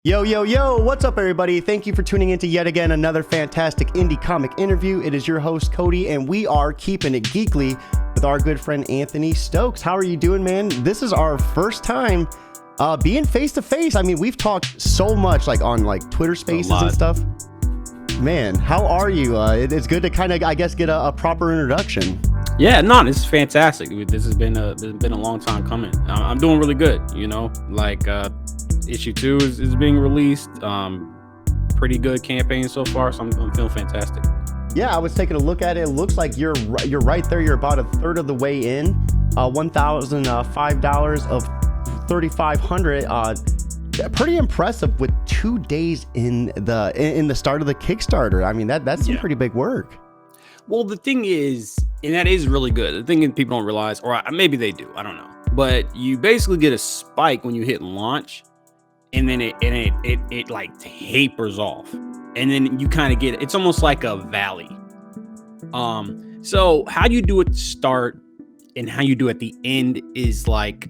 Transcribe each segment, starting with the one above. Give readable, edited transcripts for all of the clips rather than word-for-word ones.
Yo, yo, yo, what's up, everybody? Thank you for tuning in to yet again another fantastic indie comic interview. It is your host, Cody, and we are keeping it geekly with our good friend, Anthony Stokes. How are you doing, man? This is our first time being face-to-face. I mean, we've talked so much, like, on, like, Twitter Spaces and stuff. Man, how are you? It's good to kind of, I guess, get a proper introduction. Yeah, no, this is fantastic. This has been a long time coming. I'm doing really good, you know, like issue 2 is being released. Pretty good campaign so far, so I'm feeling fantastic. Yeah, I was taking a look at it. It looks like you're right there. You're about a third of the way in. $1,005 of 3,500. Pretty impressive with 2 days in the start of the Kickstarter. I mean, that's some pretty big work. Well, the thing is, and that is really good. The thing is, people don't realize, or maybe they do, I don't know. But you basically get a spike when you hit launch, and then it like tapers off, and then you kind of get, it's almost like a valley. So how you do at the start and how you do at the end is like,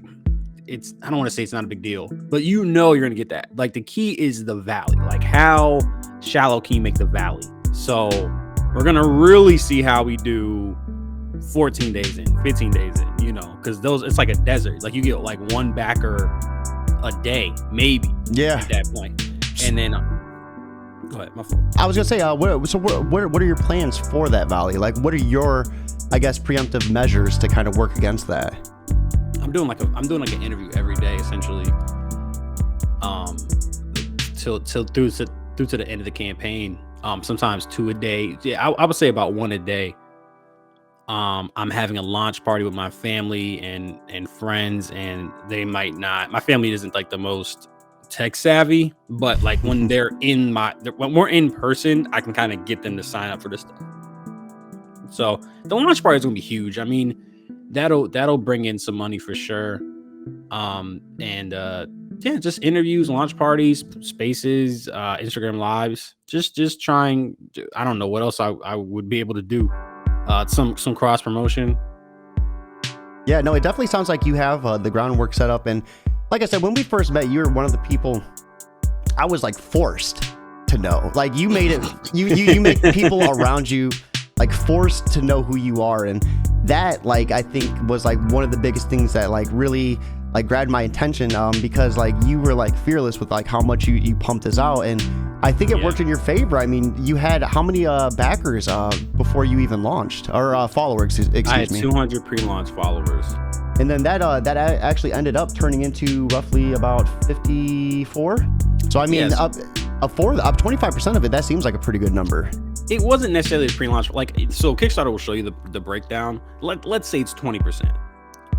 it's, I don't want to say it's not a big deal, but you know you're gonna get that. Like, the key is the valley. Like, how shallow can you make the valley? So we're gonna really see how we do 14 days in, 15 days in, you know, because those, it's like a desert. Like, you get like one backer a day, maybe. Yeah. At that point. And then go ahead, my fault. I was gonna say, what are your plans for that valley? Like, what are your, I guess, preemptive measures to kind of work against that? I'm doing like an interview every day, essentially, till through to the end of the campaign. Sometimes 2 a day. Yeah, I would say about 1 a day. I'm having a launch party with my family and friends, and they might not. My family isn't like the most tech savvy, but like when when we're in person, I can kind of get them to sign up for this stuff. So the launch party is gonna be huge. I mean, that'll bring in some money for sure. Yeah, just interviews, launch parties, spaces, Instagram lives, just trying. I don't know what else I would be able to do. Some cross promotion. Yeah, no, it definitely sounds like you have the groundwork set up. And like I said, when we first met, you were one of the people I was like forced to know. Like, you made it, you make people around you like forced to know who you are. And that, like, I think was like one of the biggest things that like really like grabbed my attention, because like you were like fearless with like how much you pumped this out, and I think it worked in your favor. I mean, you had how many backers before you even launched, or followers? Excuse me. I had 200 pre-launch followers, and then that actually ended up turning into roughly about 54. So I mean, up 25% of it. That seems like a pretty good number. It wasn't necessarily a pre-launch. Like, so Kickstarter will show you the breakdown. Let's say it's 20%.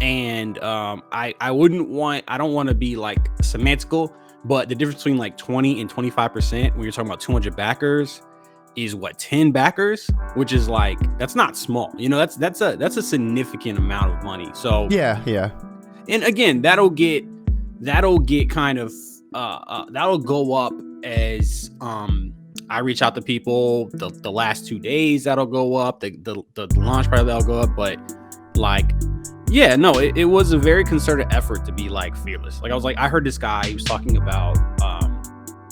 And I don't want to be like semantical, but the difference between like 20 and 25% when you're talking about 200 backers is what, 10 backers, which is like, that's not small, you know. That's a significant amount of money. So yeah. And again, that'll get kind of that'll go up as I reach out to people. The last 2 days, that'll go up. The launch party, that'll go up. But like, yeah, no, it was a very concerted effort to be like fearless. Like, I was like, I heard this guy, he was talking about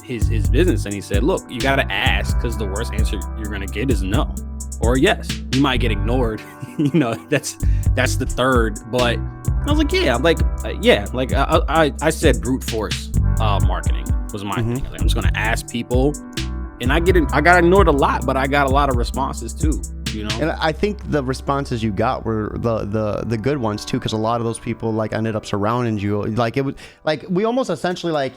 his business, and he said, look, you gotta ask, because the worst answer you're gonna get is no or yes. You might get ignored. You know, that's the third. But I was like, yeah, like I said, brute force marketing was my thing. Like, I'm just gonna ask people, and I got ignored a lot, but I got a lot of responses too. You know? And I think the responses you got were the good ones too, because a lot of those people like ended up surrounding you. Like, it was like we almost essentially, like,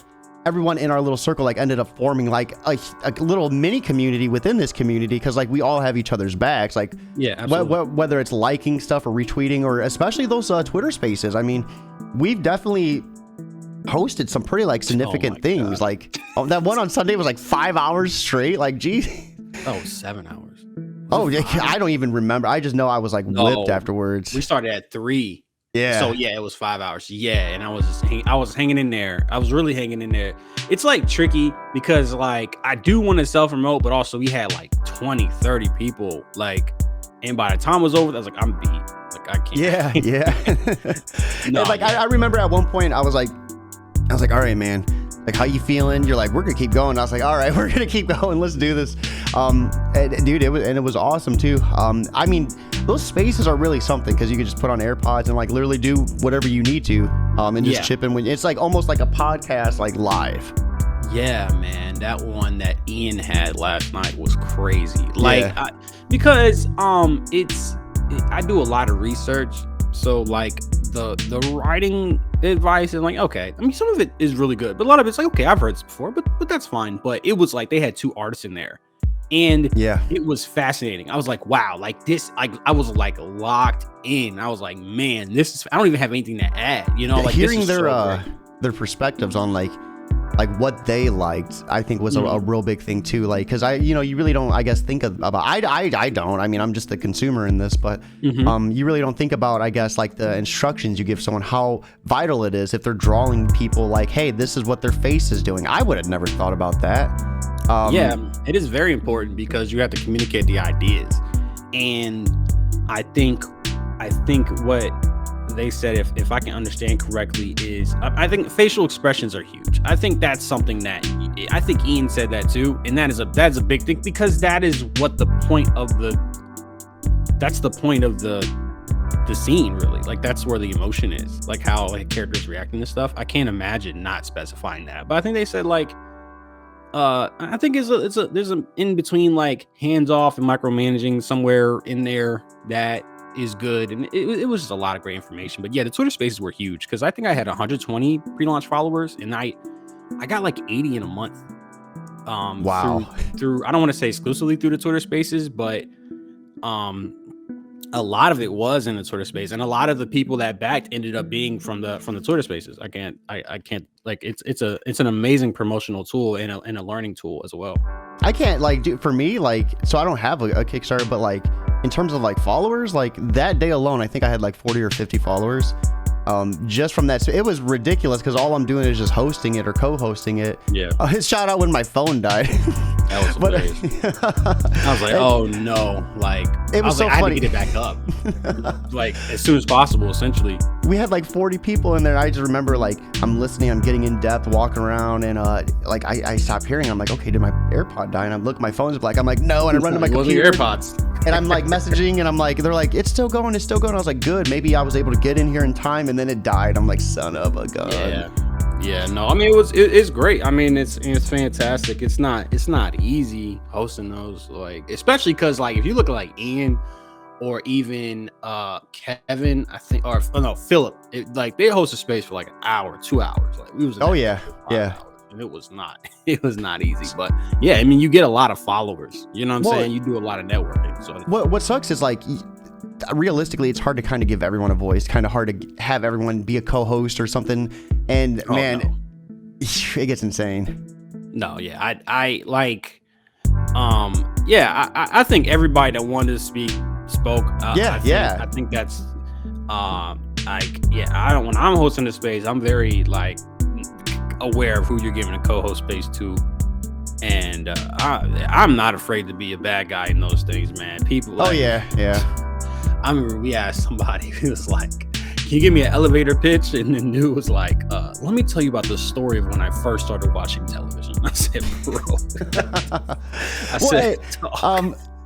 everyone in our little circle like ended up forming like a little mini community within this community, because like we all have each other's backs. Like, yeah, absolutely. Whether it's liking stuff or retweeting, or especially those Twitter spaces. I mean, we've definitely hosted some pretty like significant things. God. Like, that one on Sunday was like 5 hours straight. Like, geez. Oh, 7 hours. Oh, yeah, I don't even remember. I just know I was like whipped afterwards. We started at 3. Yeah. So yeah, it was 5 hours. Yeah, and I was hanging in there. I was really hanging in there. It's like tricky because like I do want to self-promote, but also we had like 20, 30 people. Like, and by the time it was over, I was like, I'm beat. Like, I can't. Yeah. No, like, yeah. I remember at one point I was like, all right, man, Like, how you feeling? You're like, we're gonna keep going. I was like, all right, we're gonna keep going. Let's do this. And, dude, it was awesome too. I mean, those spaces are really something because you can just put on AirPods and like literally do whatever you need to, and just chip in when it's like almost like a podcast, like live. Yeah, man, that one that Ian had last night was crazy. Like, because I do a lot of research, so like the writing advice and like, okay, I mean, some of it is really good, but a lot of it's like, okay, I've heard this before, but that's fine. But it was like they had 2 artists in there, and it was fascinating. I was like, wow, like this, like I was like locked in. I was like, man, this is. I don't even have anything to add, you know. Like hearing their perspectives on like what they liked, I think was a real big thing too. Like, because you really don't, I guess, think about. I don't. I mean, I'm just the consumer in this, but you really don't think about, I guess, like the instructions you give someone, how vital it is if they're drawing people. Like, hey, this is what their face is doing. I would have never thought about that. Yeah, it is very important because you have to communicate the ideas, and I think what they said, if I can understand correctly, is I think facial expressions are huge. I think that's something that I think Ian said that too, and that's a big thing because that is what the point of the scene really. Like that's where the emotion is, like how like characters reacting to stuff. I can't imagine not specifying that, but I think they said like I think there's a in between like hands off and micromanaging somewhere in there that is good, and it was just a lot of great information. But yeah, the Twitter spaces were huge because I think I had 120 pre-launch followers, and I got like 80 in a month. Wow. Through I don't want to say exclusively through the Twitter spaces, but a lot of it was in the Twitter space, and a lot of the people that backed ended up being from the Twitter spaces. I can't like it's an amazing promotional tool and a learning tool as well. I can't like do for me, like, so I don't have a Kickstarter, but like in terms of like followers, like that day alone, I think I had like 40 or 50 followers. Just from that, it was ridiculous because all I'm doing is just hosting it or co-hosting it. Yeah. Shout out when my phone died. That was hilarious. I was like, oh no, like it was so like, funny. I had to get it back up, like as soon as possible. Essentially, we had like 40 people in there. I just remember like I'm listening, I'm getting in depth, walking around, and like I stopped hearing. I'm like, okay, did my AirPod die? And I'm looking, my phone's black. I'm like, no, and I run to my computer. AirPods. And I'm like messaging, and I'm like, they're like, it's still going. I was like, good. Maybe I was able to get in here in time, and then it died. I'm like, son of a gun. Yeah. No, I mean it's great. I mean it's fantastic. It's not easy hosting those, like especially because like if you look at like Ian or even Kevin, I think, or no Philip, like they host a space for like an hour, 2 hours. Like we was yeah. Hours, and it was not easy. But yeah, I mean you get a lot of followers. You know what I'm saying? You do a lot of networking. So what sucks is like, realistically, it's hard to kind of give everyone a voice, kind of hard to have everyone be a co-host or something, and it gets insane. No, yeah, I like I think everybody that wanted to speak spoke. I think that's I don't, when I'm hosting the space, I'm very like aware of who you're giving a co-host space to, and I'm not afraid to be a bad guy in those things, man. People like, I remember we asked somebody who was like, can you give me an elevator pitch? And the dude was like, let me tell you about the story of when I first started watching television. I said, bro.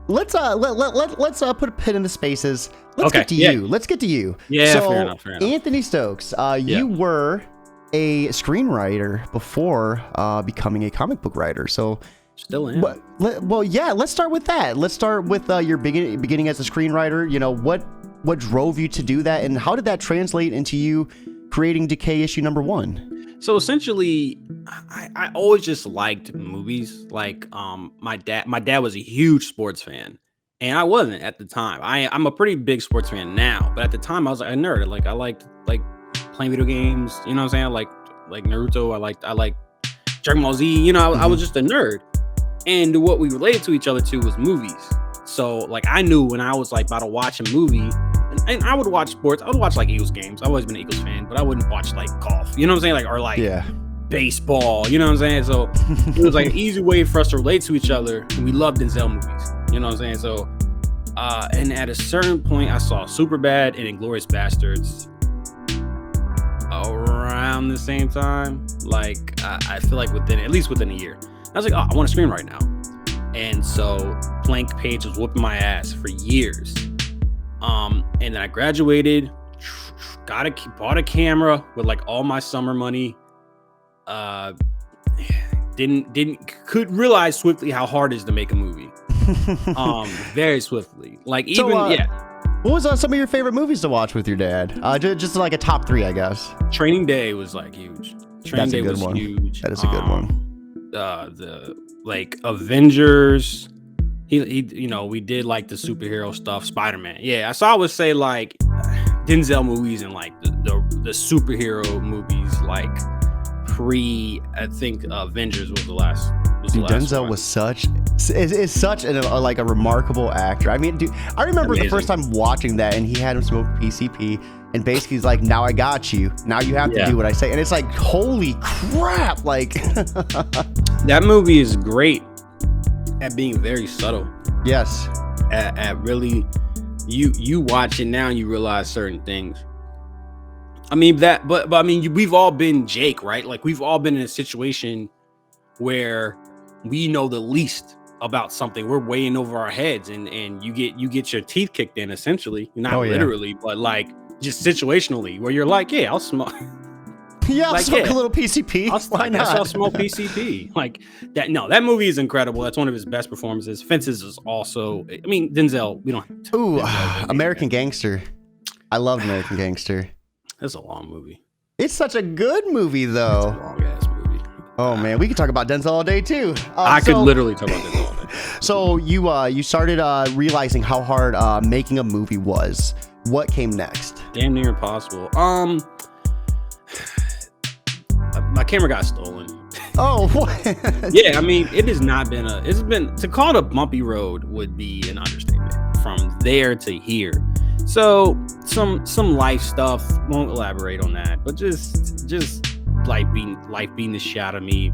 Let's put a pin in the spaces. Let's get to you. Let's get to you. Yeah, so, fair enough. Anthony Stokes, you were a screenwriter before becoming a comic book writer. So still am. Let's start with that. Let's start with your beginning as a screenwriter. You know, what drove you to do that, and how did that translate into you creating Decay issue #1? So essentially, I always just liked movies. Like my dad was a huge sports fan, and I wasn't at the time. I'm a pretty big sports fan now, but at the time I was like a nerd. Like I liked like playing video games. You know what I'm saying? Like Naruto. I liked Dragon Ball Z. You know, I was just a nerd. And what we related to each other to was movies. So like I knew when I was like about to watch a movie, and I would watch sports. I would watch like Eagles games. I've always been an Eagles fan, but I wouldn't watch like golf. You know what I'm saying? Like, or like baseball. You know what I'm saying? So it was like an easy way for us to relate to each other. And we loved Denzel movies. You know what I'm saying? So and at a certain point, I saw Superbad and Inglourious Bastards around around the same time. Like I feel like at least within a year, I was like, oh, I want to screen right now. And so Blank Page was whooping my ass for years. And then I graduated, bought a camera with like all my summer money. Could realize swiftly how hard it is to make a movie. Very swiftly. Like even What was some of your favorite movies to watch with your dad? Just like a top 3, I guess. Training Day was like huge. Training Day was huge. That is a good one. The like Avengers. He we did like the superhero stuff. Spider-Man. Yeah, so I would say like Denzel movies and like the superhero movies like I think Avengers was the last. Denzel was such a remarkable actor. I mean, dude, I remember the first time watching that, and he had him smoke PCP, and basically he's like, "Now I got you. Now you have to do what I say." And it's like, holy crap! Like that movie is great at being very subtle. Yes, at really, you watch it now and you realize certain things. I mean but I mean, we've all been Jake, right? Like we've all been in a situation where we know the least about something. We're way in over our heads, and you get your teeth kicked in, essentially, not literally, but like just situationally, where you're like, yeah, I'll smoke. Yeah, I'll smoke a little PCP. Why not? I'll smoke PCP. Like that. No, that movie is incredible. That's one of his best performances. Fences is also. I mean, Denzel. We don't. Ooh, American Gangster. I loved American Gangster. It's a long movie. It's such a good movie, though. It's a long ass movie. Oh man, we could talk about Denzel all day too. I could literally talk about Denzel all day. So you started realizing how hard making a movie was. What came next? Damn near impossible. My camera got stolen. Oh, yeah. I mean, it has not been to call it a bumpy road would be an understatement. From there to here. So some life stuff, won't elaborate on that, but just life being the shit out of me.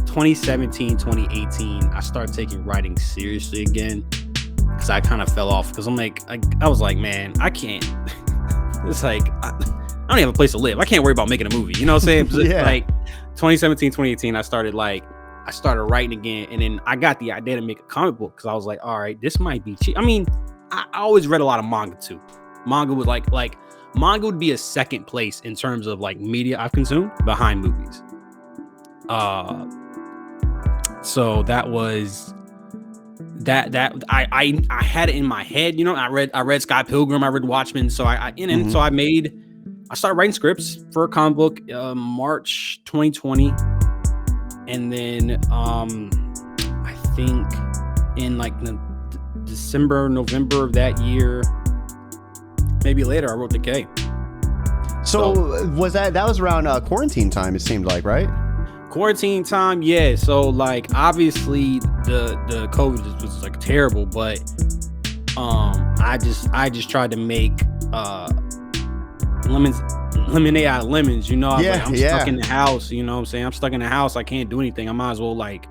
2017, 2018, I started taking writing seriously again because I kind of fell off because I'm like, I was like, man, I can't. It's like I don't have a place to live. I can't worry about making a movie. You know what I'm saying? Yeah. Like 2017, 2018, I started writing again, and then I got the idea to make a comic book because I was like, all right, this might be cheap. I mean, I always read a lot of manga too. Manga would manga would be a second place in terms of like media I've consumed behind movies. So that was that I had it in my head, you know. I read Sky Pilgrim, I read Watchmen, so I started writing scripts for a comic book March 2020, and then I think in like the December, November of that year, maybe later, I wrote Decay. So was that was around quarantine time? It seemed like, right? Quarantine time, yeah. So like obviously the COVID was like terrible, but I just tried to make lemonade out of lemons, you know. I'm stuck in the house, you know what I'm saying? I'm stuck in the house, I can't do anything. I might as well like,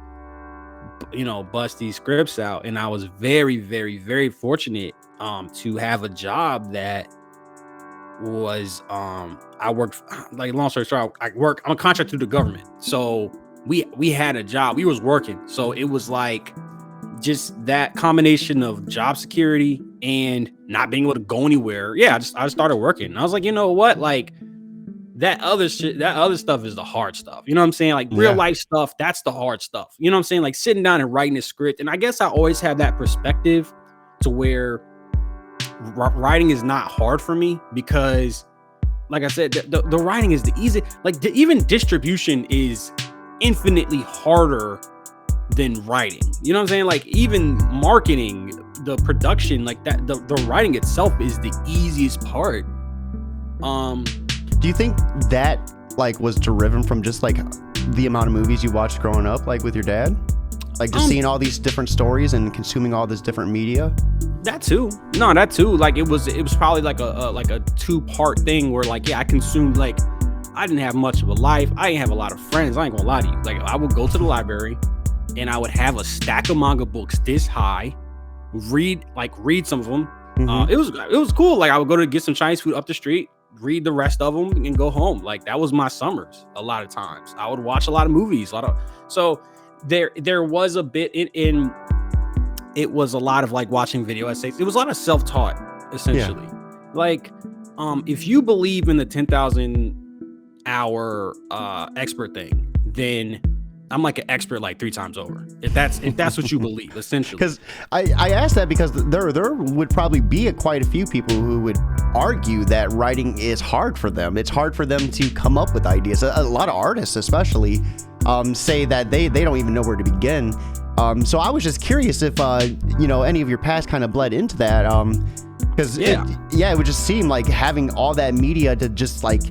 you know, bust these scripts out. And I was very, very, very fortunate to have a job that was I worked, like, long story short, I'm a contract to the government, so we had a job, we was working, so it was like just that combination of job security and not being able to go anywhere. I just started working, and I was like, you know what, like that other stuff is the hard stuff, you know what I'm saying? Like real life stuff, that's the hard stuff, you know what I'm saying? Like sitting down and writing a script. And I guess I always have that perspective to where writing is not hard for me, because like I said, the writing is the easy, like even distribution is infinitely harder than writing, you know what I'm saying? Like even marketing, the production, like that, the writing itself is the easiest part. Do you think that like was driven from just like the amount of movies you watched growing up, like with your dad, like just seeing all these different stories and consuming all this different media? That too. Like it was probably like a 2-part thing where like, I consumed, like I didn't have much of a life. I didn't have a lot of friends. I ain't gonna lie to you. Like I would go to the library and I would have a stack of manga books this high, read some of them. It was cool. Like I would go to get some Chinese food up the street, read the rest of them and go home. Like that was my summers. A lot of times I would watch a lot of movies, so there was a bit in it was a lot of like watching video essays. It was a lot of self-taught essentially. Like if you believe in the 10,000 hour expert thing, then I'm like an expert like 3 times over. If that's what you believe, essentially. Because I asked that because there would probably be quite a few people who would argue that writing is hard for them. It's hard for them to come up with ideas. A lot of artists, especially, say that they don't even know where to begin. So I was just curious if any of your past kind of bled into that. Because it would just seem like having all that media to just like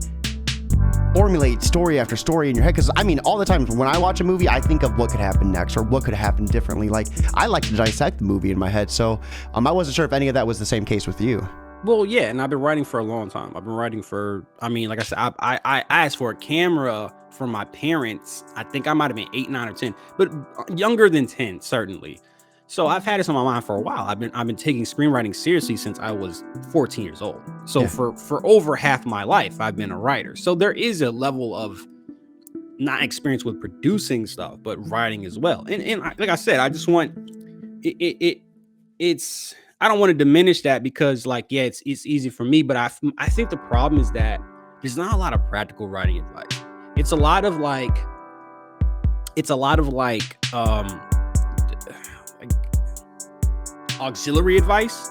formulate story after story in your head. Because I mean, all the time when I watch a movie, I think of what could happen next or what could happen differently. Like I like to dissect the movie in my head. So I wasn't sure if any of that was the same case with you. Well, yeah, and I've been writing for a long time. I've been writing for, I mean, like I said, I asked for a camera from my parents. I think I might have been 8, 9, or 10, but younger than 10, certainly. So I've had this on my mind for a while. I've been taking screenwriting seriously since I was 14 years old. So for over half my life, I've been a writer. So there is a level of not experience with producing stuff, but writing as well. And like I said, I just want it's. I don't want to diminish that because, like, yeah, it's easy for me, but I think the problem is that there's not a lot of practical writing advice. It's a lot of like auxiliary advice.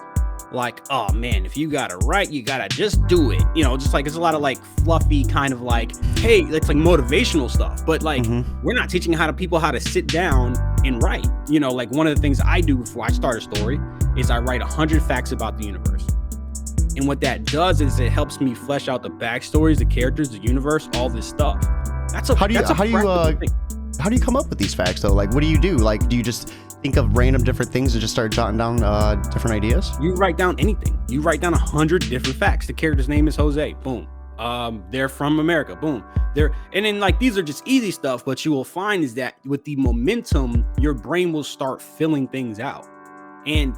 Like, oh man, if you gotta write, you gotta just do it. Just like it's a lot of like fluffy kind of like, hey, it's like motivational stuff. But like, we're not teaching people how to sit down and write. Like one of the things I do before I start a story is I write 100 facts about the universe. And what that does is it helps me flesh out the backstories, the characters, the universe, all this stuff. How do you come up with these facts though? Like, what do you do? Like, do you just think of random different things and just start jotting down different ideas? You write down anything. You write down 100 different facts. The character's name is Jose. Boom. They're from America. Boom. And then like these are just easy stuff, but you will find is that with the momentum, your brain will start filling things out. And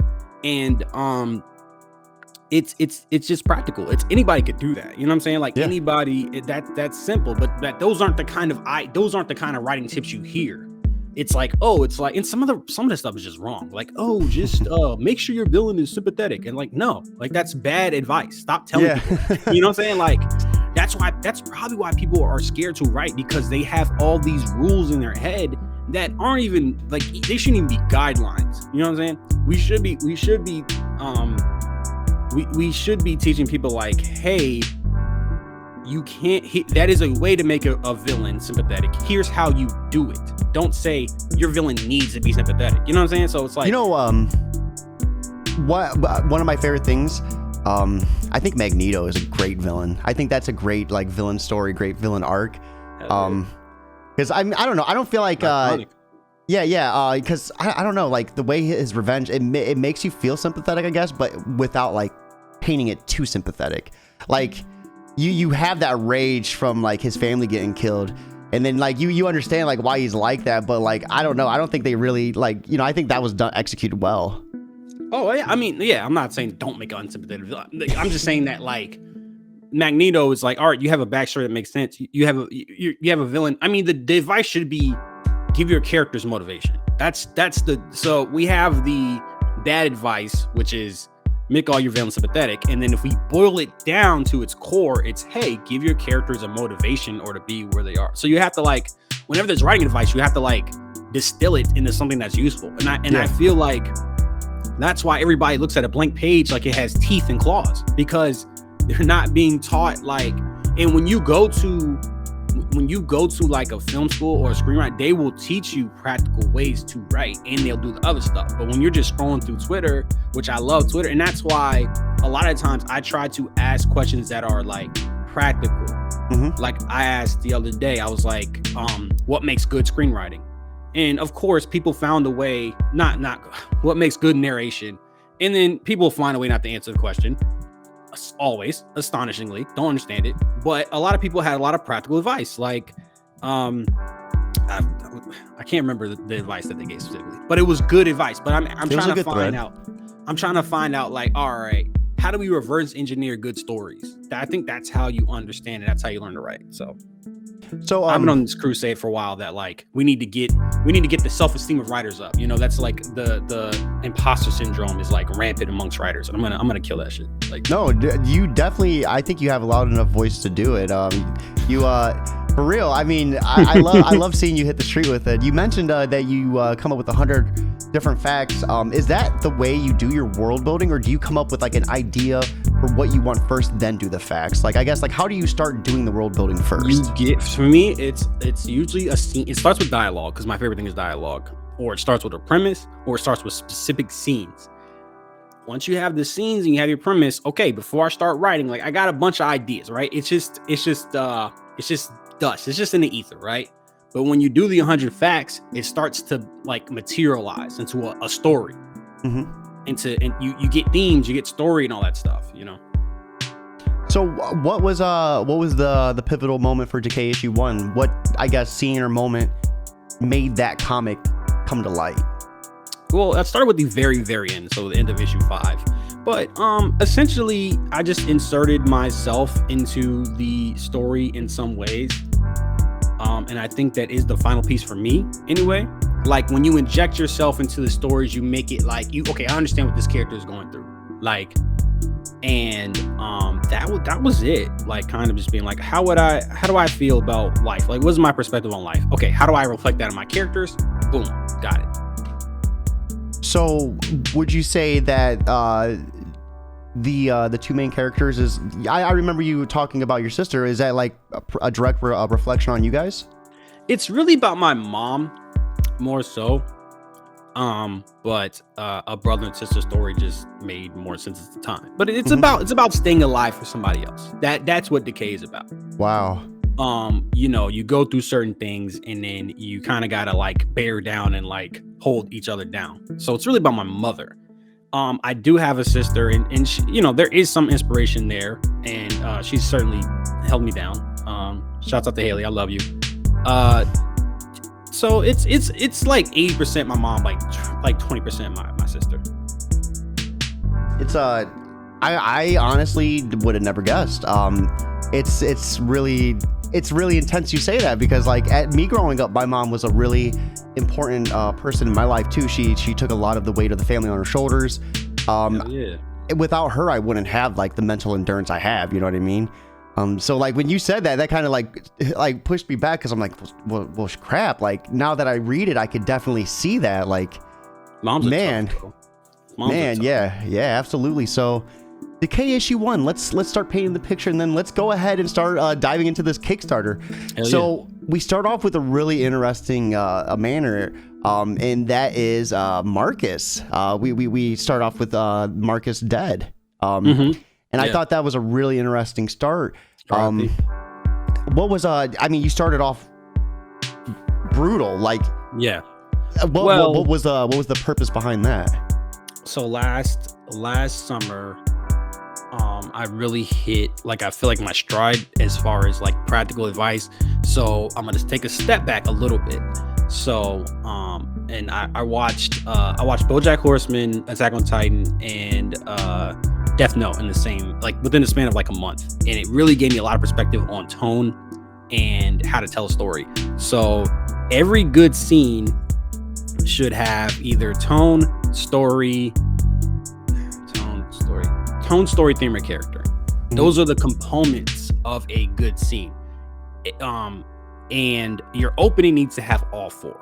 it's just practical. It's anybody could do that. You know what I'm saying? Like anybody, that's simple, but those aren't the kind of writing tips you hear. It's like, and some of the stuff is just wrong. Like, just make sure your villain is sympathetic. And like, no, like that's bad advice. Stop telling people. You know what I'm saying? Like, that's probably why people are scared to write, because they have all these rules in their head that aren't even like, they shouldn't even be guidelines. You know what I'm saying? We should be teaching people like, hey, you can't that is a way to make a villain sympathetic. Here's how you do it. Don't say your villain needs to be sympathetic. You know what I'm saying? So it's like, one of my favorite things, I think Magneto is a great villain. I think that's a great like villain story, great villain arc. Because I don't know, I don't feel like because I don't know, like the way his revenge, it makes you feel sympathetic, I guess, but without like painting it too sympathetic. Like you have that rage from like his family getting killed, and then like you understand like why he's like that, but like I don't know, I don't think they really like, I think that was executed well. Oh yeah, I mean, yeah, I'm not saying don't make an unsympathetic villain. I'm just saying that like Magneto is like, all right, you have a backstory that makes sense. You have a villain. I mean, the advice should be give your characters motivation. So we have the bad advice, which is make all your villains sympathetic. And then if we boil it down to its core, it's, hey, give your characters a motivation or to be where they are. So you have to like, whenever there's writing advice, you have to like distill it into something that's useful. And I feel like that's why everybody looks at a blank page like it has teeth and claws, because they're not being taught like, and when you go to like a film school or a screenwriter, they will teach you practical ways to write and they'll do the other stuff. But when you're just scrolling through Twitter, which I love Twitter, and that's why a lot of times I try to ask questions that are like practical. Like I asked the other day, I was like, what makes good screenwriting? And of course, people found a way, not what makes good narration. And then people find a way not to answer the question. Always, astonishingly, don't understand it. But a lot of people had a lot of practical advice. Like, I can't remember the advice that they gave specifically, but it was good advice. But I'm trying to find out. I'm trying to find out, like, all right, how do we reverse engineer good stories? I think that's how you understand it. That's how you learn to write. So I've been on this crusade for a while that like we need to get the self-esteem of writers up. You know, that's like the imposter syndrome is like rampant amongst writers, and I'm gonna kill that shit. Like, no, you definitely. I think you have a loud enough voice to do it. For real. I mean, I love seeing you hit the street with it. You mentioned that you come up with 100 different facts. Is that the way you do your world building, or do you come up with like an idea for what you want first, then do the facts? Like, I guess, like, how do you start doing the world building first? For me, it's usually a scene. It starts with dialogue, because my favorite thing is dialogue, or it starts with a premise, or it starts with specific scenes. Once you have the scenes and you have your premise, okay, before I start writing, like, I got a bunch of ideas, right? It's just dust. It's just in the ether, right? But when you do the 100 facts, it starts to like materialize into a story. And you get themes, you get story and all that stuff, you know. So what was the pivotal moment for Decay issue 1? What, I guess, scene or moment made that comic come to light? Well, that started with the very, very end, so the end of issue 5. But essentially, I just inserted myself into the story in some ways. And I think that is the final piece for me, anyway. Like, when you inject yourself into the stories, you make it like, okay, I understand what this character is going through. Like, and that was it. Like, kind of just being like, how do I feel about life? Like, what's my perspective on life? Okay, how do I reflect that in my characters? Boom, got it. So would you say that the two main characters is, I remember you talking about your sister, is that like a direct reflection on you guys? It's really about my mom more so, but a brother and sister story just made more sense at the time. But it's about staying alive for somebody else. That's what Decay is about. Wow. You know, you go through certain things and then you kind of gotta like bear down and like hold each other down. So it's really about my mother. I do have a sister, and she, you know, there is some inspiration there, and she's certainly held me down. Shouts out to Haley, I love you. So it's like 80% my mom, like 20% my sister. It's I honestly would have never guessed. It's really intense you say that, because like at me growing up, my mom was a really important person in my life too. She took a lot of the weight of the family on her shoulders. Without her, I wouldn't have like the mental endurance I have, you know what I mean? So like when you said that kind of like pushed me back, because I'm like, well crap, like now that I read it, I could definitely see that, like, man, yeah, absolutely. So Decay issue 1, let's start painting the picture, and then let's go ahead and start diving into this Kickstarter. So we start off with a really interesting manner, and that is Marcus. We start off with Marcus dead, and I thought that was a really interesting start. What was I mean, you started off brutal, like, yeah. What was the purpose behind that? So last summer, I really hit, like, I feel like my stride as far as like practical advice. So I'm gonna take a step back a little bit. So and I watched BoJack Horseman, Attack on Titan, and Death Note in the same, like, within the span of like a month, and it really gave me a lot of perspective on tone and how to tell a story. So every good scene should have either tone, story, theme, or character. Those are the components of a good scene. And your opening needs to have all 4.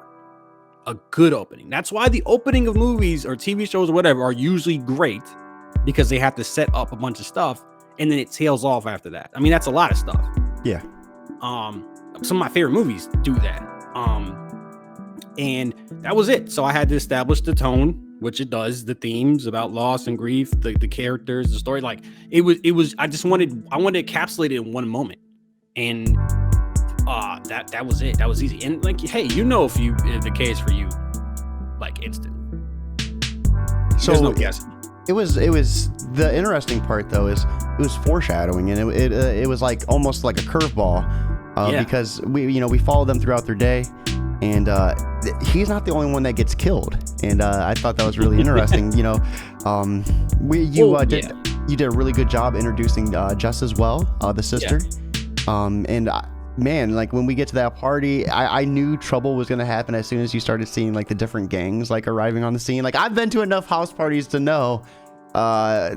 A good opening. That's why the opening of movies or TV shows or whatever are usually great, because they have to set up a bunch of stuff and then it tails off after that. I mean, that's a lot of stuff. Yeah. Some of my favorite movies do that. And that was it. So I had to establish the tone, which it does, the themes about loss and grief, the characters, the story. Like, it was I wanted to encapsulate it in one moment. And that was it. That was easy. And like, hey, you know, if the case for you, like, instantly. So there's no guessing. It was the interesting part though is it was foreshadowing, and it was like almost like a curveball, because we follow them throughout their day, and he's not the only one that gets killed, and I thought that was really interesting. you did a really good job introducing Jess as well, the sister. And man, like when we get to that party, I knew trouble was gonna happen as soon as you started seeing like the different gangs like arriving on the scene. Like I've been to enough house parties to know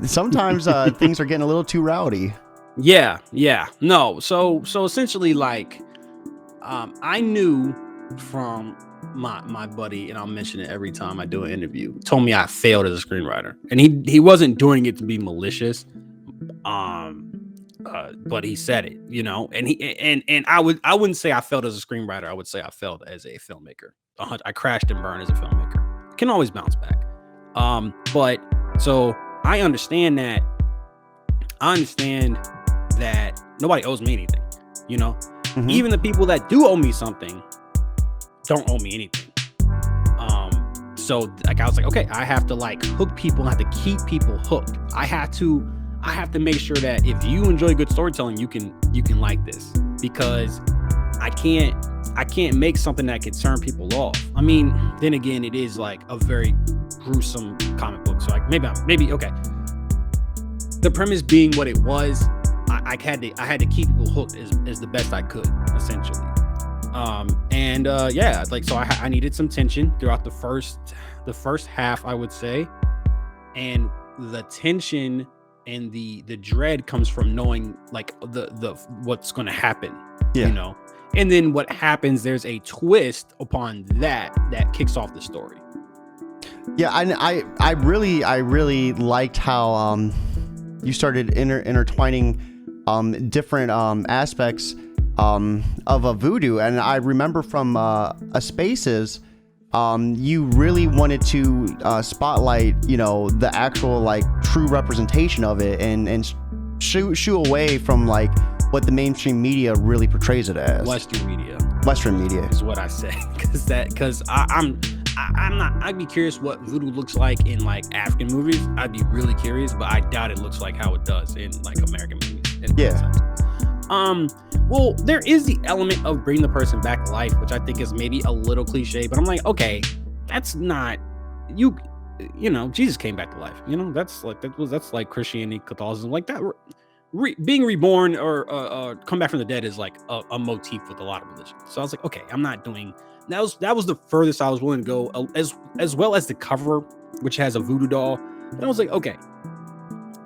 sometimes things are getting a little too rowdy. Yeah. No. So essentially, like, I knew from my buddy, and I'll mention it every time I do an interview, told me I failed as a screenwriter, and he wasn't doing it to be malicious. But he said it, you know, and I wouldn't say I failed as a screenwriter. I would say I failed as a filmmaker. I crashed and burned as a filmmaker. Can always bounce back. But so I understand that nobody owes me anything, you know. Mm-hmm. Even the people that do owe me something don't owe me anything. So like I was like, okay, I have to like hook people. I have to keep people hooked. I have to make sure that if you enjoy good storytelling, you can like this, because I can't make something that can turn people off. I mean, then again, it is like a very gruesome comic book, so like maybe okay. The premise being what it was, I had to keep people hooked as the best I could, essentially. Yeah, like so I needed some tension throughout the first half, I would say, and the tension and the dread comes from knowing like the what's going to happen, you know. And then what happens, there's a twist upon that kicks off the story. Yeah, I really liked how you started intertwining different aspects of a voodoo. And I remember from a Spaces, you really wanted to spotlight, you know, the actual like true representation of it, and shoo away from like what the mainstream media really portrays it as. Western media is what I say, because I'd be curious what voodoo looks like in like African movies. I'd be really curious, but I doubt it looks like how it does in like American movies. Yeah. Well, there is the element of bringing the person back to life, which I think is maybe a little cliche, but I'm like, okay, that's not you know, Jesus came back to life. You know, that's like Christianity, Catholicism, like that. Being reborn or come back from the dead is like a motif with a lot of religions. So I was like, okay, I'm not doing that. Was the furthest I was willing to go, as well as the cover, which has a voodoo doll. And I was like, okay,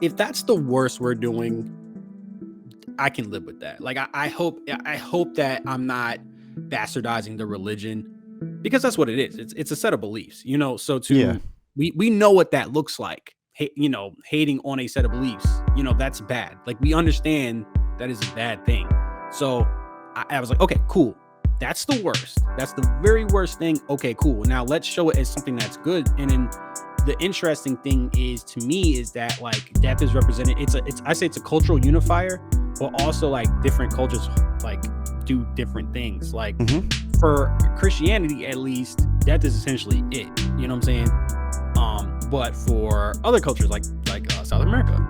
if that's the worst we're doing, I can live with that. Like I hope that I'm not bastardizing the religion, because that's what it is. It's a set of beliefs, you know. So we know what that looks like. You know, hating on a set of beliefs, you know, that's bad. Like we understand that is a bad thing. So I was like, okay, cool. That's the worst. That's the very worst thing. Okay, cool. Now let's show it as something that's good. And then the interesting thing is, to me, is that like death is represented. I say it's a cultural unifier, but also like different cultures like do different things. Like for Christianity, at least, death is essentially it. You know what I'm saying? But for other cultures like South America,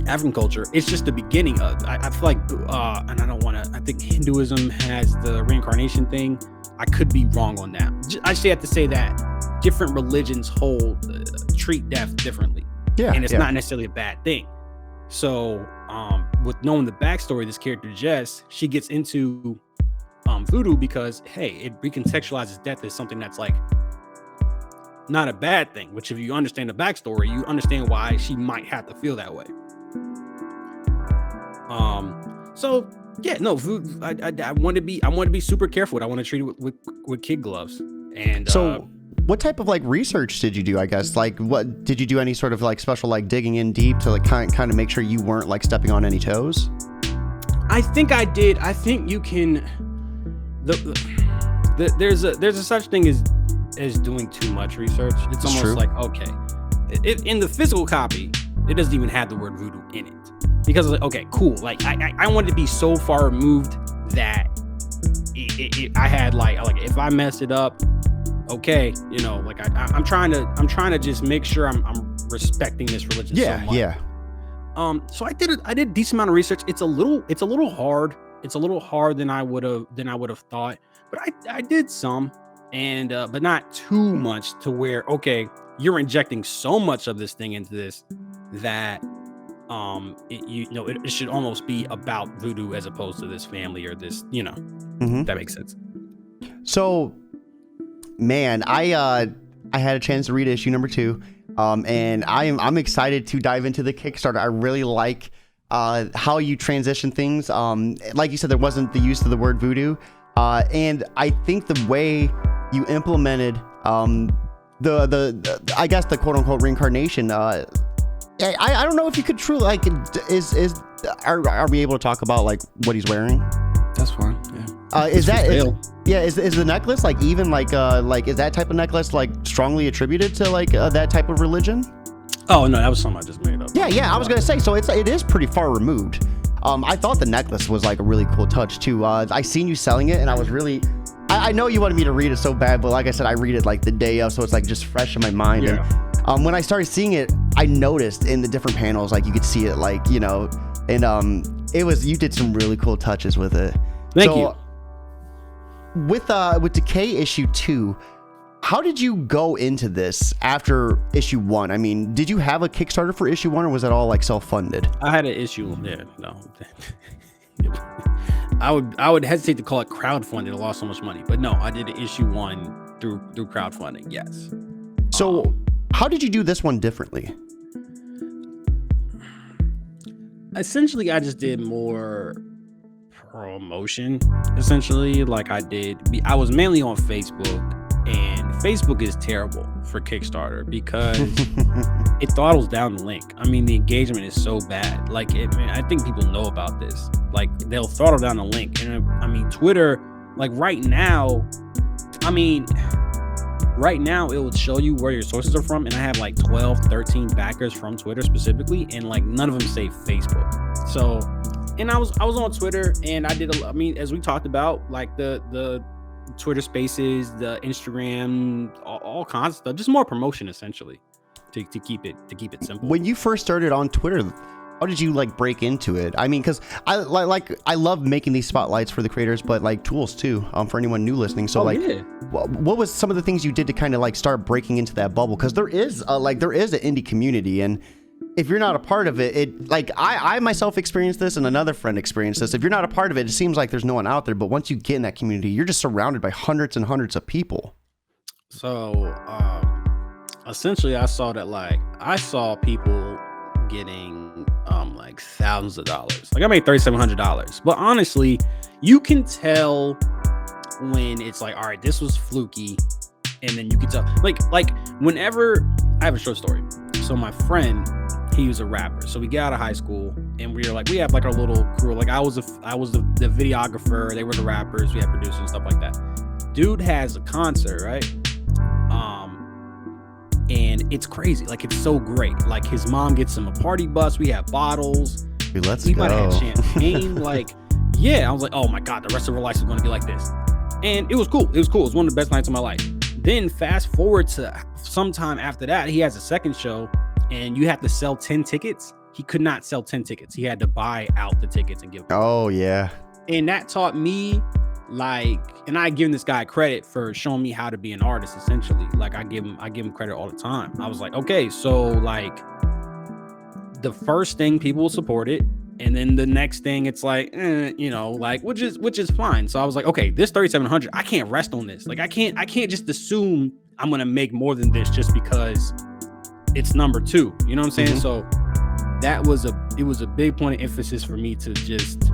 African culture, it's just the beginning of. I feel like, and I don't want to. I think Hinduism has the reincarnation thing. I could be wrong on that. I just have to say that different religions treat death differently. Yeah, and it's not necessarily a bad thing. So, with knowing the backstory of this character Jess, she gets into voodoo because hey, it recontextualizes death as something that's like not a bad thing, which if you understand the backstory, you understand why she might have to feel that way. So yeah, no, voodoo, I want to be super careful. I want to treat it with kid gloves. And so what type of like research did you do? I guess like what did you do? Any sort of like special like digging in deep to like kind of make sure you weren't like stepping on any toes? I think I did. I think you can. There's a such thing as doing too much research. It's almost true. Like, okay, in the physical copy, it doesn't even have the word voodoo in it, because like, okay, cool. Like I wanted to be so far removed that I had like if I messed it up, okay, you know, like I'm trying to just make sure I'm respecting this religion. So much. Yeah. So I did a decent amount of research. It's a little hard. It's a little hard than I would have thought, but I did some. And but not too much to where, okay, you're injecting so much of this thing into this that it should almost be about voodoo as opposed to this family or this, that makes sense. So, man, I had a chance to read issue number 2, and I'm excited to dive into the Kickstarter. I really like how you transition things. Like you said, there wasn't the use of the word voodoo, and I think the way you implemented the I guess the quote unquote reincarnation. I don't know if you could truly are we able to talk about like what he's wearing? That's fine. Yeah. Is the necklace like even like is that type of necklace like strongly attributed to like that type of religion? Oh no, that was something I just made up. Yeah. I was gonna say, so it is pretty far removed. I thought the necklace was like a really cool touch too. I seen you selling it, and I was really. I know you wanted me to read it so bad, but like I said, I read it like the day of, so it's like just fresh in my mind. Yeah. And when I started seeing it, I noticed in the different panels, like you could see it, like and you did some really cool touches with it. Thank you. With Decay issue 2, how did you go into this after issue 1? I mean, did you have a Kickstarter for issue 1, or was that all like self-funded? I had an issue. Yeah, no. I would hesitate to call it crowdfunding. I lost so much money, but no, I did an issue 1 through crowdfunding. Yes. So, how did you do this one differently? Essentially, I just did more promotion. Essentially, like I was mainly on Facebook, and Facebook is terrible for Kickstarter because it throttles down the link. I mean, the engagement is so bad. Like, I think people know about this. Like, they'll throttle down the link, and I mean, Twitter, like right now, it would show you where your sources are from, and I have like 12, 13 backers from Twitter specifically, and like none of them say Facebook. So, and I was on Twitter, and I did as we talked about, like the Twitter Spaces, the Instagram, all kinds of stuff, just more promotion essentially to keep it simple. When you first started on Twitter, how did you like break into it? I mean, because I love making these spotlights for the creators, but like tools too, for anyone new listening. So what was some of the things you did to kind of like start breaking into that bubble? Because there is an indie community, and if you're not a part of it, like I myself experienced this, and another friend experienced this. If you're not a part of it, it seems like there's no one out there. But once you get in that community, you're just surrounded by hundreds and hundreds of people. So essentially, I saw people getting like thousands of dollars. Like I made $3,700, but honestly, you can tell when it's like, all right, this was fluky, and then you can tell like whenever I have a short story. So my friend, he was a rapper. So we get out of high school, and we have like our little crew. Like I was the videographer, they were the rappers, we had producers and stuff like that. Dude has a concert, right? And it's crazy. Like it's so great. Like his mom gets him a party bus. We have bottles. Dude, we might have had champagne. Like, yeah, I was like, oh my God, the rest of our life is going to be like this. And it was cool. It was one of the best nights of my life. Then fast forward to sometime after that, he has a second show, and you have to sell 10 tickets. He could not sell 10 tickets. He had to buy out the tickets and give them. Oh yeah. And that taught me, like, and I give this guy credit for showing me how to be an artist. Essentially, like I give him credit all the time. I was like, okay, so like the first thing, people will support it, and then the next thing it's like, like which is fine. So I was like, okay, this 3,700, I can't rest on this. Like I can't just assume I'm gonna make more than this just because it's number 2. You know what I'm saying? Mm-hmm. So it was a big point of emphasis for me to just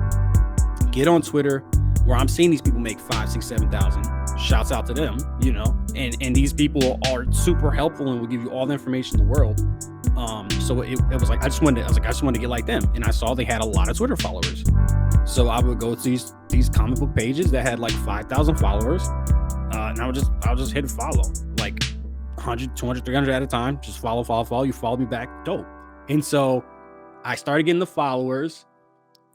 get on Twitter, where I'm seeing these people make 5, 6, 7,000. Shouts out to them, and these people are super helpful and will give you all the information in the world. So it was like I just wanted to get like them, and I saw they had a lot of Twitter followers. So I would go to these comic book pages that had like 5,000 followers, and I'll just hit follow, like 100, 200, 300 at a time. Just follow. You follow me back, dope. And so I started getting the followers.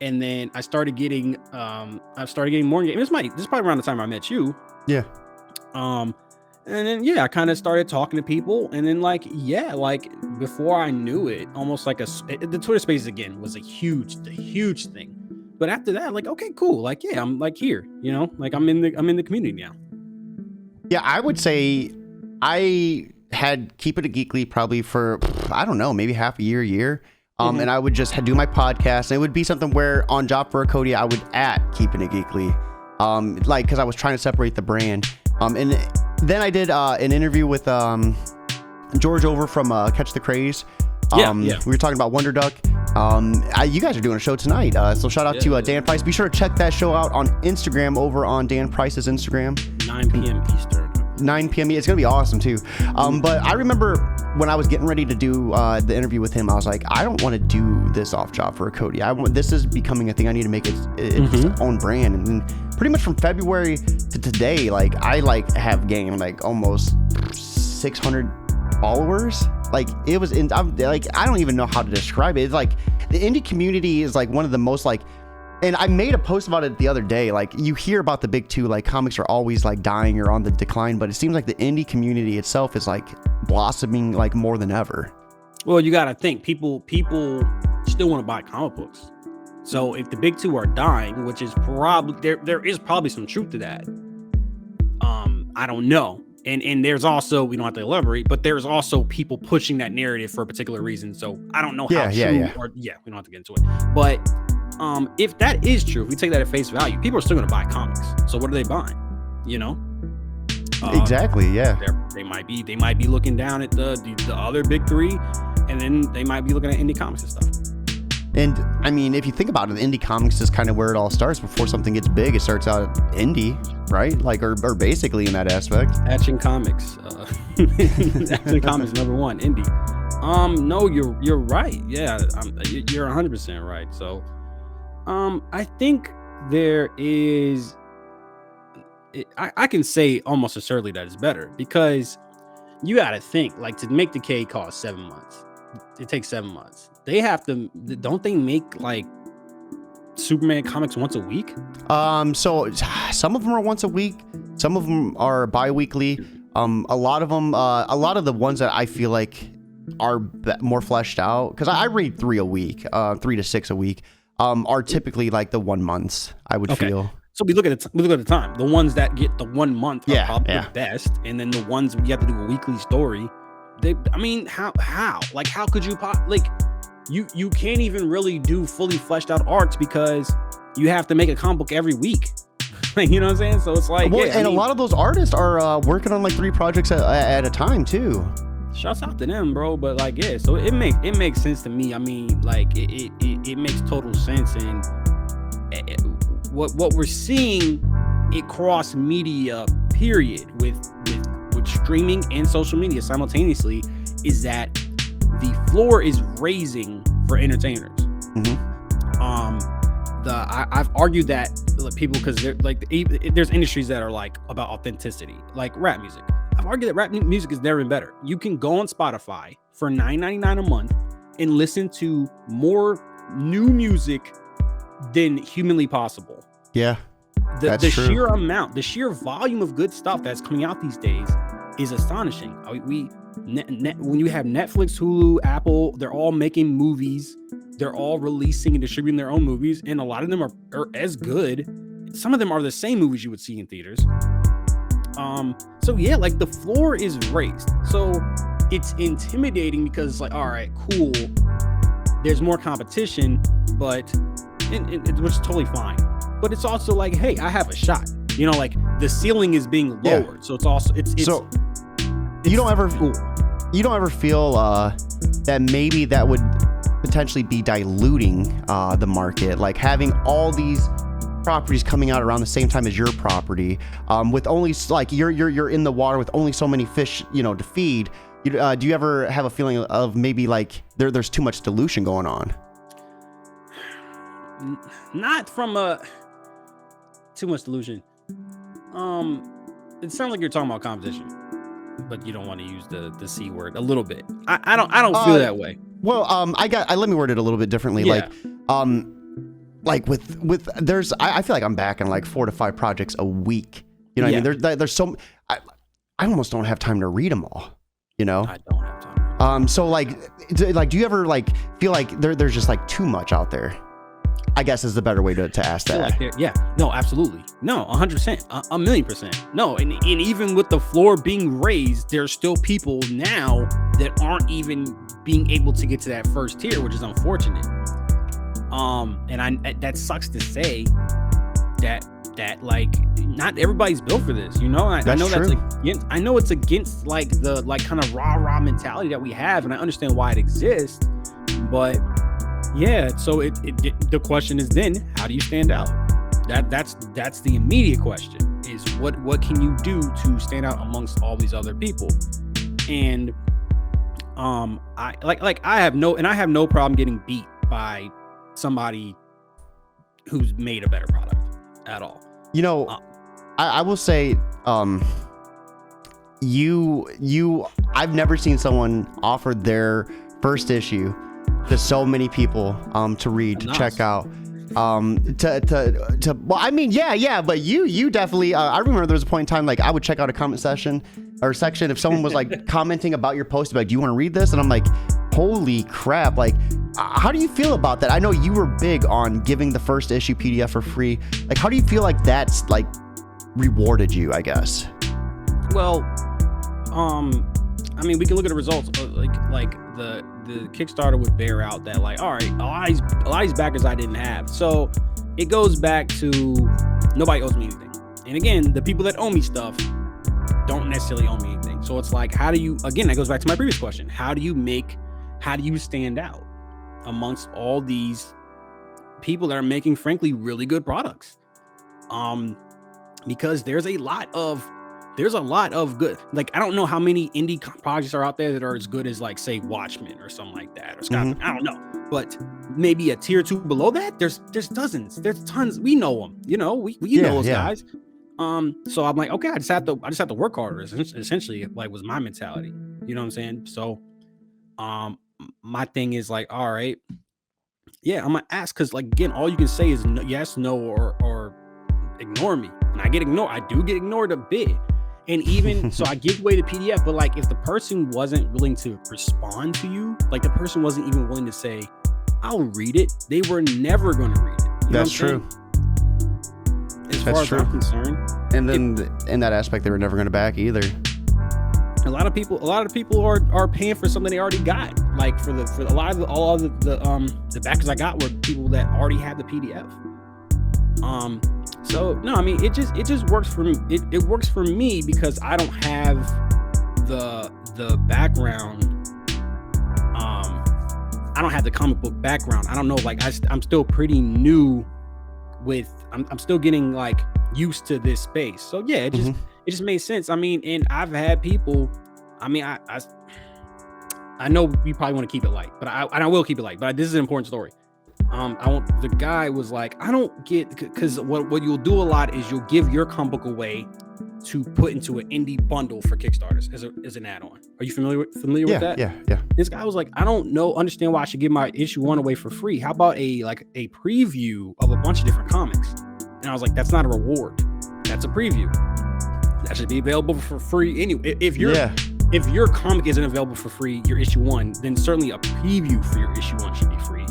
And then I started getting more engagement. This is probably around the time I met you. Yeah. And then I kind of started talking to people, and then like before I knew it, almost like the Twitter Spaces again was a huge thing. But after that, like, okay, cool. Like, yeah, I'm like here, like I'm in the community now. Yeah, I would say I had Keep It Geekly probably for, I don't know, maybe half a year. And I would just do my podcast, and it would be something where on Job for a Cody, I would Keeping It Geekly, because I was trying to separate the brand. And then I did an interview with George over from Catch the Craze. We were talking about Wonder Duck. You guys are doing a show tonight, so shout out to Dan Price. Be sure to check that show out on Instagram, over on Dan Price's Instagram. 9 p.m. Eastern. 9 p.m. It's gonna be awesome too. But I remember when I was getting ready to do the interview with him, I was like, I don't want to do this off Job for a Cody. This is becoming a thing. I need to make its own brand. And then pretty much from February to today, I have gained almost 600 followers. It was I don't even know how to describe it. It's the indie community is one of the most and I made a post about it the other day. You hear about the big two, comics are always dying or on the decline, but it seems like the indie community itself is blossoming more than ever. Well, you got to think people still want to buy comic books. So if the big two are dying, which is probably there is probably some truth to that. I don't know. And there's also, we don't have to elaborate, but there's also people pushing that narrative for a particular reason. So I don't know how true or we don't have to get into it. But if that is true, if we take that at face value, people are still going to buy comics. So what are they buying? Exactly. Yeah. They might be looking down at the other big three, and then they might be looking at indie comics and stuff. And I mean, if you think about it, indie comics is kind of where it all starts. Before something gets big, it starts out indie, right? Or basically in that aspect. Action Comics. Action Comics #1, indie. No, you're right. Yeah, you're 100% right. So, I think there is. I can say almost assuredly that it's better, because you got to think, to make Decay cost 7 months. It takes 7 months. They have to, don't they make Superman comics once a week? So some of them are once a week. Some of them are bi-weekly. A lot of them, a lot of the ones that I feel are more fleshed out, because I read 3 a week, 3 to 6 a week, are typically the 1 months, I would feel. So we look at the time. The ones that get the 1 month are probably the best, and then the ones you have to do a weekly story. How could you you can't even really do fully fleshed out arcs, because you have to make a comic book every week. You know what I'm saying? So it's a lot of those artists are working on 3 projects at a time too. Shouts out to them, bro. But so it makes sense to me. I mean, it makes total sense. And what we're seeing across media, period, with streaming and social media simultaneously, is that the floor is raising for entertainers. I've argued that people, because there's industries that are about authenticity, like rap music. I've argued that rap music has never been better. You can go on Spotify for $9.99 a month and listen to more new music than humanly possible. Yeah, the true. Sheer amount, the sheer volume of good stuff that's coming out these days is astonishing. When you have Netflix, Hulu, Apple, they're all making movies. They're all releasing and distributing their own movies, and a lot of them are as good. Some of them are the same movies you would see in theaters. So yeah, the floor is raised. So it's intimidating, because it's all right, cool. There's more competition, but which is totally fine. But it's also hey, I have a shot. The ceiling is being lowered. Yeah. So it's also you don't ever feel that maybe that would potentially be diluting the market, having all these properties coming out around the same time as your property, with only you're in the water with only so many fish to feed. Do you ever have a feeling of maybe there's too much dilution going on? Not from too much dilution. It sounds like you're talking about competition, but you don't want to use the C word a little bit. I don't feel that way. Well, let me word it a little bit differently. Yeah. With I feel like I'm back in 4 to 5 projects a week. You know what I mean? There's so I almost don't have time to read them all. I don't have time. So do you ever feel there's just too much out there? I guess is the better way to ask that. Like yeah, no, absolutely. No, 100%, a million percent. No, and even with the floor being raised, there's still people now that aren't even being able to get to that first tier, which is unfortunate. And that sucks to say that like not everybody's built for this, you know. I know that's against, I know it's against like the kind of rah mentality that we have, and I understand why it exists, but yeah. So the question is then, how do you stand out? That's the immediate question, is what can you do to stand out amongst all these other people? And I have no problem getting beat by somebody who's made a better product at all. You know, I will say, I've never seen someone offer their first issue to so many people to read, to check out. Well, I mean, yeah, but you definitely, I remember there was a point in time, like I would check out a comment section if someone was like commenting about your post, like, do you want to read this? And I'm like, holy crap. Like, how do you feel about that? I know you were big on giving the first issue PDF for free. Like, how do you feel like that's like rewarded you, I guess? Well, I mean, we can look at the results. Like the Kickstarter would bear out that, like, all right, a lot of these backers I didn't have. So it goes back to nobody owes me anything. And again, the people that owe me stuff don't necessarily owe me anything. So it's like, how do you, again, that goes back to my previous question. How do you stand out amongst all these people that are making, frankly, really good products? Because there's a lot of good, like, I don't know how many indie projects are out there that are as good as, like, say, Watchmen or something like that, or Scott. I don't know, but maybe a tier 2 below that, there's dozens, there's tons. We know them, you know, we know those guys. So I'm like, okay, I just have to work harder. Essentially, like, was my mentality. You know what I'm saying? So, my thing is like, all right, yeah, I'm gonna ask, because, like, again, all you can say is no, yes, no, or ignore me, and I do get ignored a bit. And even so, I give away the PDF, but like, if the person wasn't willing to respond to you, like the person wasn't even willing to say, I'll read it, they were never going to read it. That's true. As far as I'm concerned. And then in that aspect, they were never going to back either. A lot of people are paying for something they already got. Like for a lot of the backers I got were people that already had the PDF. So no, I mean, it just works for me. It works for me because I don't have the background. I don't have the comic book background. I don't know, like, I'm still pretty new with, I'm still getting, like, used to this space. So yeah, it just made sense. I mean, and I've had people, I mean, I know we probably want to keep it light, but I will keep it light, but this is an important story. The guy was like, I don't get, because what you'll do a lot is you'll give your comic book away to put into an indie bundle for Kickstarters as an add-on. Are you familiar with that? Yeah. This guy was like, I don't understand why I should give my issue 1 away for free. How about a preview of a bunch of different comics? And I was like, that's not a reward. That's a preview. That should be available for free anyway. If your comic isn't available for free, your issue 1, then certainly a preview for your issue 1 should be free.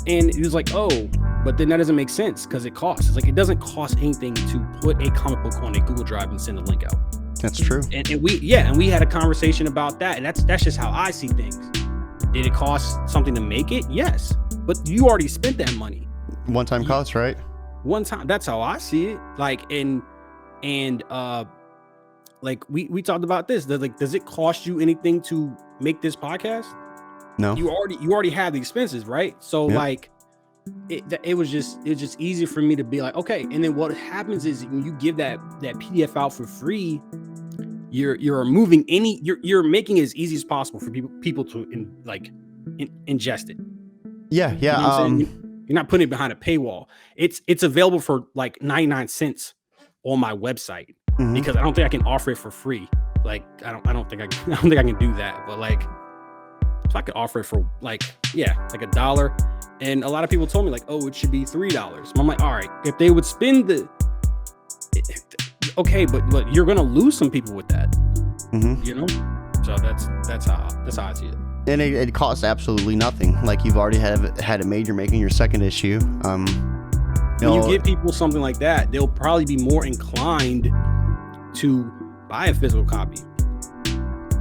And he was like, oh, but then that doesn't make sense because it costs. It's like, it doesn't cost anything to put a comic book on a Google Drive and send a link out. That's true. And we had a conversation about that. And that's just how I see things. Did it cost something to make it? Yes. But you already spent that money. One-time cost, right? One time. That's how I see it. Like, and like we talked about this. Like, does it cost you anything to make this podcast? No. You already have the expenses, right? So like, it was just easy for me to be like, okay. And then what happens is when you give that PDF out for free, you're removing you're making it as easy as possible for people to ingest it. Yeah. You know what I'm saying? You're not putting it behind a paywall. It's available for like 99 cents on my website because I don't think I can offer it for free. Like, I don't think I can do that. But like, if I could offer it for like $1, and a lot of people told me like, oh, it should be $3. I'm like, all right, if they would spend okay, but you're gonna lose some people with that, you know. So that's how I see it. And it costs absolutely nothing. Like you've already had it made. You're making your second issue. When you give people something like that, they'll probably be more inclined to buy a physical copy.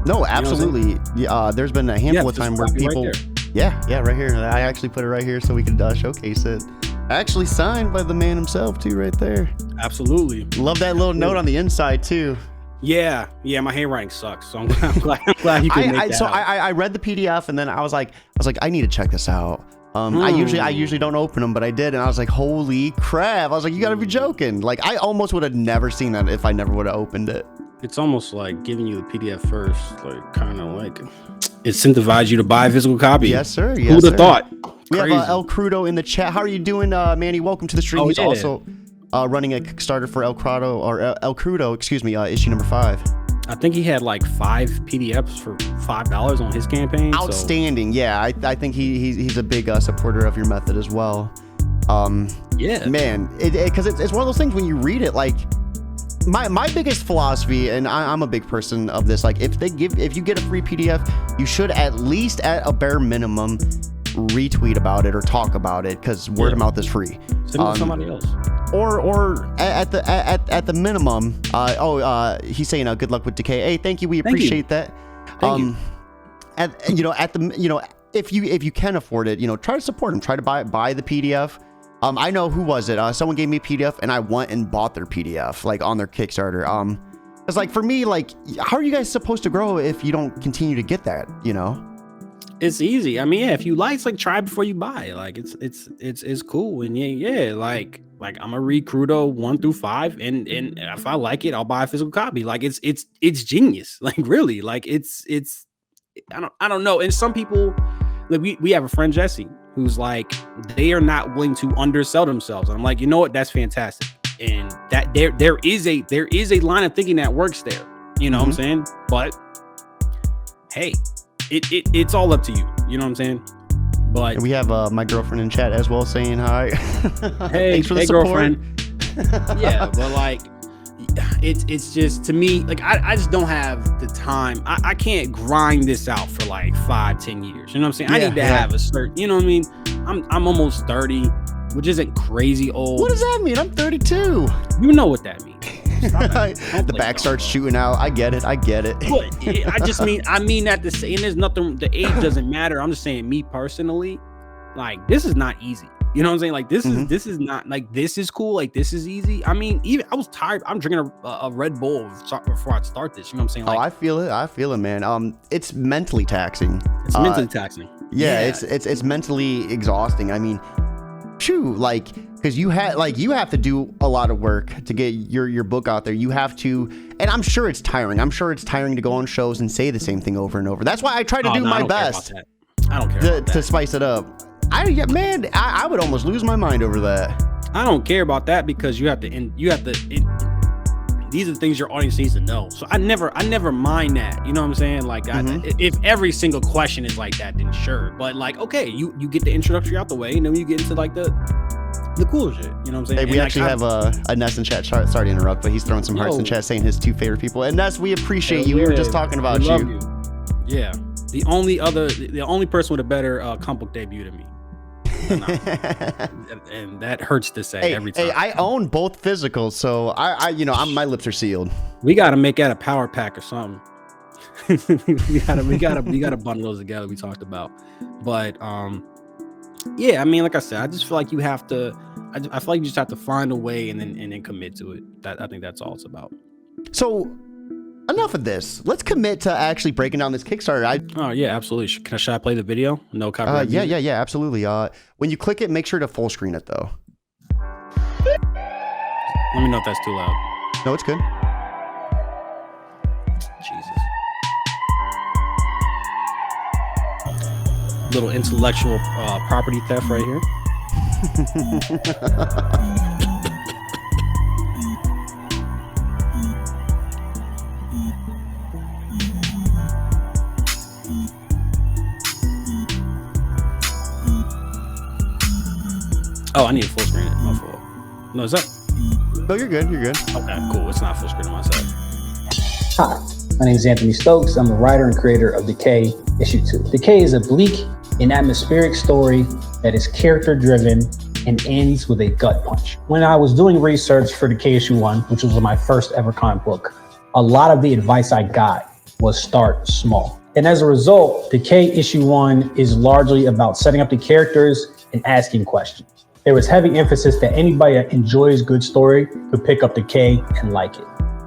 No, absolutely. There's been a handful of times where people. Right right here. I actually put it right here so we could showcase it. Actually signed by the man himself too, right there. Absolutely. Love that little note on the inside too. Yeah. My handwriting sucks, so I'm glad you can make that. So I read the PDF and then I was like, I need to check this out. I usually don't open them, but I did, and I was like, holy crap! I was like, you gotta be joking! Like I almost would have never seen that if I never would have opened it. It's almost like giving you the PDF first, like kind of like incentivize you to buy a physical copy. Yes, sir. Yes, who'd have thought? We have El Crudo in the chat. How are you doing, Manny? Welcome to the stream. He's also running a Kickstarter for El Crudo, excuse me, issue number 5. I think he had like 5 PDFs for $5 on his campaign. Outstanding. So. Yeah, I think he's a big supporter of your method as well. Yeah, man, because it's one of those things when you read it, like my biggest philosophy, and I'm a big person of this, like if you get a free PDF, you should at least at a bare minimum retweet about it or talk about it, because word of mouth is free. Send it to somebody else. Or at the minimum, he's saying good luck with Decay. Hey, thank you. We appreciate that. Thank you. If you can afford it, try to support him. Try to buy the PDF. I know, who was it? Someone gave me a PDF and I went and bought their PDF like on their Kickstarter. It's like, for me, like, how are you guys supposed to grow if you don't continue to get that? It's easy. I mean, yeah, if you like, try before you buy. Like it's cool. And yeah, like I'm a read Crudo 1 through 5, and if I like it, I'll buy a physical copy. Like it's genius. Like really, like it's I don't know. And some people, like we have a friend Jesse who's like, they are not willing to undersell themselves. And I'm like, you know what? That's fantastic. And that there is a line of thinking that works there. You know what I'm saying? But hey, it's all up to you. You know what I'm saying? But and we have my girlfriend in chat as well saying hi. Hey, thanks for the support. Girlfriend. Yeah, but like it's just, to me, like I just don't have the time. I can't grind this out for like 5-10 years. You know what I'm saying? I need to have a certain, you know what I mean? I'm almost 30, which isn't crazy old. What does that mean? I'm 32. You know what that means. The back starts shooting out. I get it. But I mean that to say, and there's nothing, the age doesn't matter. I'm just saying, me personally, like, this is not easy. You know what I'm saying? Like, this is not, like, this is cool. Like, this is easy. I mean, even I was tired. I'm drinking a Red Bull before I start this. You know what I'm saying? Like, I feel it, man. It's mentally taxing. It's mentally taxing. Yeah, it's mentally exhausting. I mean, phew, like, because you have to do a lot of work to get your book out there. You have to, and I'm sure it's tiring. I'm sure it's tiring to go on shows and say the same thing over and over. That's why I try to do my best. I don't care to spice it up. I would almost lose my mind over that. I don't care about that, because you have to these are the things your audience needs to know. So I never mind that. You know what I'm saying? Like, if every single question is like that, then sure. But like, okay, you get the introductory out the way, and then you get into like the cool shit. You know what I'm saying? Hey, we actually have a Ness in chat. Sorry to interrupt, but he's throwing some hearts in chat saying his 2 favorite people. And Ness, we appreciate you. We were just talking about you. Yeah. The only person with a better comic book debut than me. And that hurts to say every time. Hey, I own both physicals, so my lips are sealed. We got to make that a power pack or something. we gotta bundle those together. We talked about, but yeah, I mean, like I said, I just feel like you have to. I feel like you just have to find a way and then commit to it. I think that's all it's about. So, enough of this. Let's commit to actually breaking down this Kickstarter. Oh yeah, absolutely. Should I play the video? No copyright. Yeah, absolutely. When you click it, make sure to full screen it though. Let me know if that's too loud. No, it's good. Jesus. Little intellectual property theft right here. Oh, I need to full screen it. My fault. No, is that? No, you're good. Okay, cool. It's not full screen on my side. Shot. My name is Anthony Stokes. I'm the writer and creator of Decay Issue 2. Decay is a bleak and atmospheric story that is character-driven and ends with a gut punch. When I was doing research for Decay Issue 1, which was my first ever comic book, a lot of the advice I got was start small. And as a result, Decay Issue 1 is largely about setting up the characters and asking questions. There was heavy emphasis that anybody that enjoys good story could pick up Decay and like it.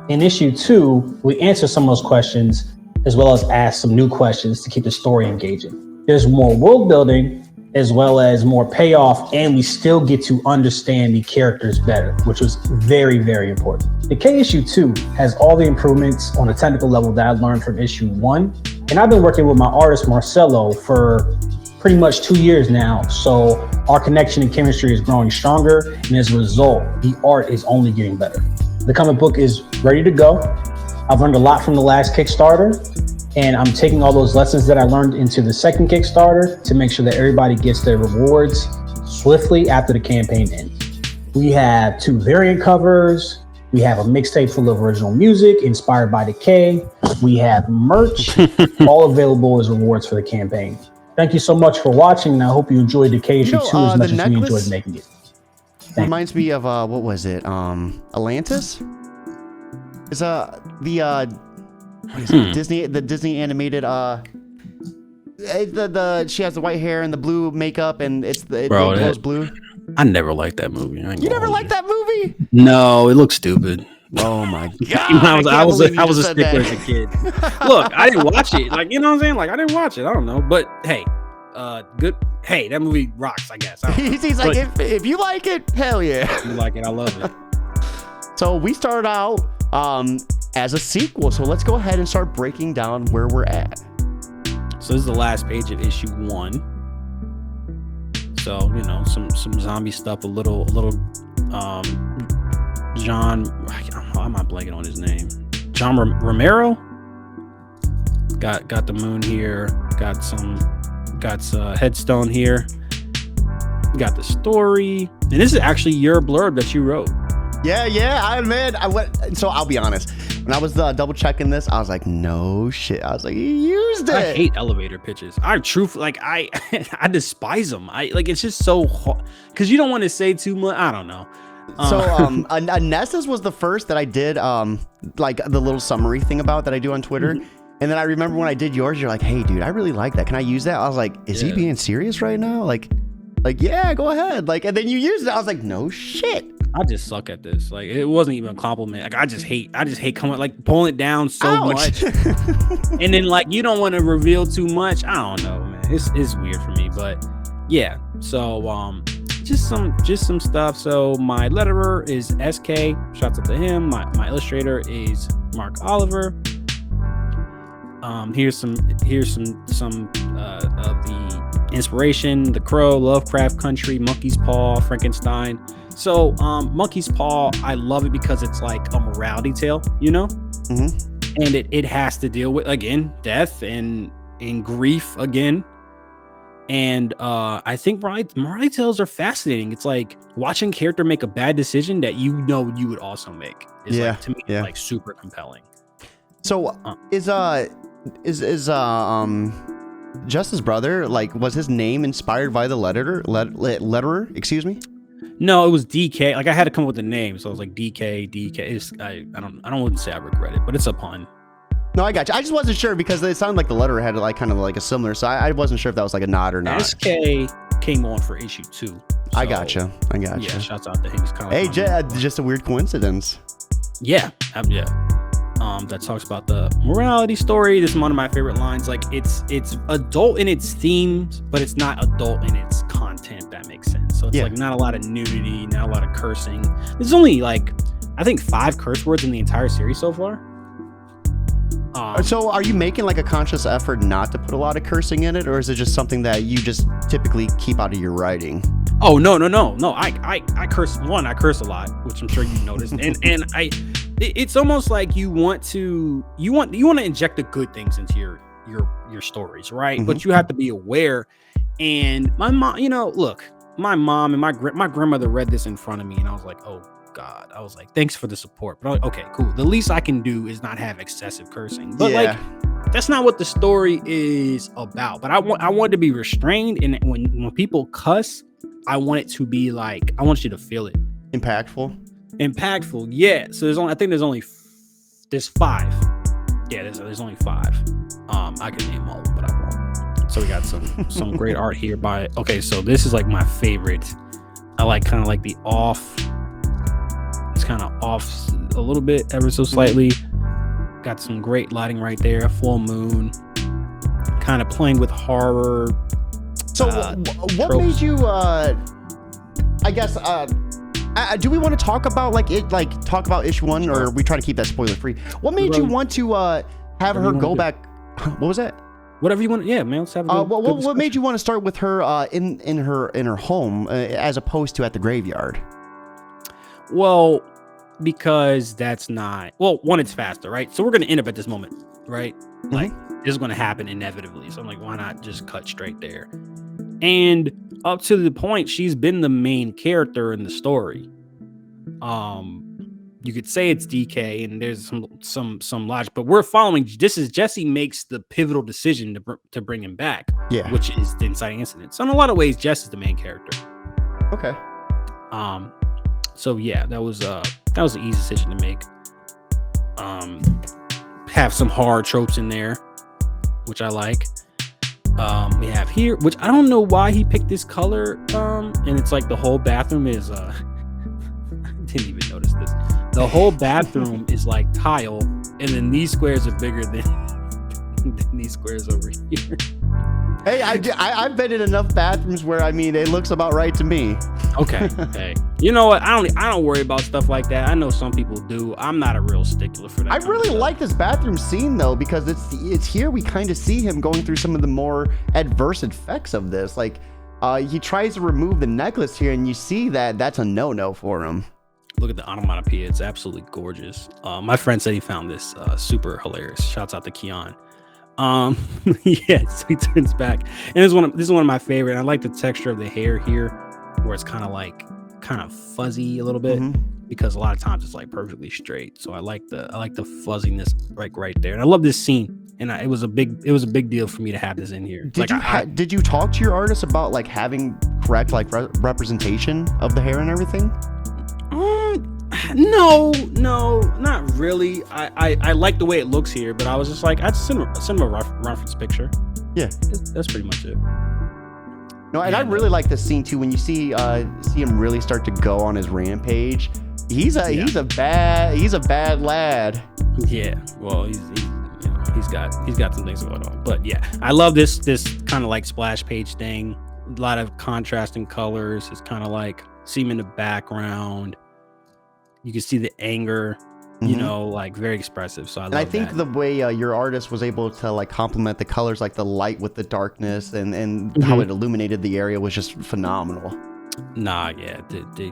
In Issue 2, we answer some of those questions as well as ask some new questions to keep the story engaging. There's more world building as well as more payoff, and we still get to understand the characters better, which was very, very important. Decay Issue 2 has all the improvements on a technical level that I learned from Issue 1, and I've been working with my artist Marcelo for pretty much 2 years now, so our connection and chemistry is growing stronger, and as a result, the art is only getting better. The comic book is ready to go. I've learned a lot from the last Kickstarter, and I'm taking all those lessons that I learned into the second Kickstarter to make sure that everybody gets their rewards swiftly after the campaign ends. We have 2 variant covers. We have a mixtape full of original music inspired by Decay. We have merch, all available as rewards for the campaign. Thank you so much for watching, and I hope you enjoed Decay Issue 2 as much as we enjoyed making it. Reminds me of what was it? Atlantis? Is what is it? The Disney animated she has the white hair and the blue makeup and it glows blue. I never liked that movie. You never liked that movie? No, it looks stupid. Oh my god! I was a stickler as a kid. Look, I didn't watch it. Like, you know what I'm saying? Like, I didn't watch it. I don't know, but hey, good. Hey, that movie rocks. I guess. He's like, if you like it, hell yeah. If you like it, I love it. So we started out as a sequel. So let's go ahead and start breaking down where we're at. So this is the last page of Issue 1. So, you know, some zombie stuff, a little John, why am I blanking on his name? John Romero. Got the moon here. Got headstone here. Got the story, and this is actually your blurb that you wrote. Yeah. I admit, so I'll be honest. When I was double checking this, I was like, no shit. I was like, you used it. I hate elevator pitches. I despise them. It's just so hard because you don't want to say too much. I don't know. So Nessus was the first that I did like the little summary thing about that I do on Twitter. Mm-hmm. And then I remember when I did yours, you're like, hey dude, I really like that. Can I use that? I was like, is he being serious right now? Like, yeah, go ahead. Like, and then you used it. I was like, no shit. I just suck at this. Like, it wasn't even a compliment. Like, I just hate coming, like, pulling it down so much. And then, like, you don't want to reveal too much. I don't know, man. It's weird for me, but yeah. So, just some stuff. So my letterer is SK. Shouts out to him. My illustrator is Mark Oliver. Here's some of the inspiration: The Crow, Lovecraft Country, Monkey's Paw, Frankenstein. So Monkey's Paw, I love it because it's like a morality tale, you know. Mm-hmm. And it has to deal with, again, death and grief again. And I think morality tales are fascinating. It's like watching a character make a bad decision that you know you would also make. Like, to me, like super compelling. So is Jess's brother, like, was his name inspired by the letterer? Excuse me. No, it was DK. Like, I had to come up with a name, so I was like DK. I wouldn't say I regret it, but it's a pun. No, I got you. I just wasn't sure because it sounded like the letterer had like kind of like a similar. So I wasn't sure if that was like a nod or not. SK came on for Issue 2. So, I gotcha. Yeah, shouts out to him. He's kind of just a weird coincidence. Yeah. That talks about the morality story. This is one of my favorite lines. Like, it's adult in its themes, but it's not adult in its content. That makes sense. So it's like not a lot of nudity, not a lot of cursing. There's only like, I think 5 curse words in the entire series so far. So are you making like a conscious effort not to put a lot of cursing in it, or is it just something that you just typically keep out of your writing? Oh, no. I curse. I curse a lot, which I'm sure you noticed. and it's almost like you want to inject the good things into your stories, right? Mm-hmm. But you have to be aware. And my mom, my mom and my grandmother read this in front of me, and I was like, oh God. I was like, thanks for the support. But I'm like, okay, cool. The least I can do is not have excessive cursing. But like, that's not what the story is about. But I want to be restrained, and when people cuss, I want it to be like, I want you to feel it. Impactful. Yeah. So there's 5. Yeah, there's only 5. I can name all of them, but I won't. So we got some great art here by. Okay, so this is like my favorite. I like kind of like the off. It's kind of off a little bit, ever so slightly. Got some great lighting right there. Full moon. Kind of playing with horror. So what tropes. made you? I guess. Do we want to talk about talk about issue 1, or we try to keep that spoiler free? What made you want to have her go back? What was that? Whatever you want. Yeah, man. Let's have a good what made you want to start with her in her home as opposed to at the graveyard? Well, because that's not. Well, one, it's faster, right? So we're gonna end up at this moment, right? Like this is gonna happen inevitably. So I'm like, why not just cut straight there? And up to the point, she's been the main character in the story. You could say it's DK, and there's some logic, but we're following. This is Jesse makes the pivotal decision to bring him back, which is the inciting incident. So in a lot of ways, Jess is the main character. Okay. So yeah, that was an easy decision to make. Have some horror tropes in there, which I like. We have here, which I don't know why he picked this color. And it's like the whole bathroom is I didn't even notice this. The whole bathroom is like tile, and then these squares are bigger than these squares over here. Hey, I've been in enough bathrooms where it looks about right to me. Okay. Hey, you know what? I don't worry about stuff like that. I know some people do. I'm not a real stickler for that. I really like this bathroom scene though, because it's here we kind of see him going through some of the more adverse effects of this. Like he tries to remove the necklace here, and you see that's a no for him. Look at the onomatopoeia. It's absolutely gorgeous. My friend said he found this super hilarious. Shouts out to Keon. Yeah, so he turns back, and this is one of my favorite. I like the texture of the hair here, where it's kind of fuzzy a little bit, because a lot of times it's like perfectly straight. So I like the fuzziness right there, and I love this scene. And it was a big deal for me to have this in here. Did you talk to your artist about like having correct representation of the hair and everything? No, not really. I like the way it looks here, but I was just like, I'd send him a reference picture. Yeah, that's pretty much it. No, and I really like this scene too. When you see him really start to go on his rampage, he's a bad lad. Yeah, well, he's got some things going on, but yeah, I love this kind of like splash page thing. A lot of contrasting colors. It's kind of like see him in the background. You can see the anger, like very expressive. So I think the way your artist was able to like complement the colors, like the light with the darkness, and how it illuminated the area was just phenomenal. Nah, yeah, they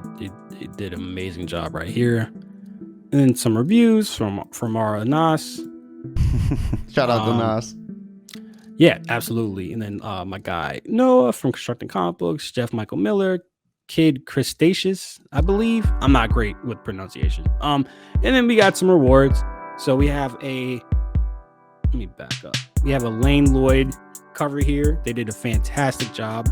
did an amazing job right here. And then some reviews from our Nas. Shout out to Nas. Yeah, absolutely. And then my guy Noah from Constructing Comic Books, Jeff Michael Miller, Kid Cretaceous, I believe. I'm not great with pronunciation. And then we got some rewards. So we have let me back up. We have a Lane Lloyd cover here. They did a fantastic job.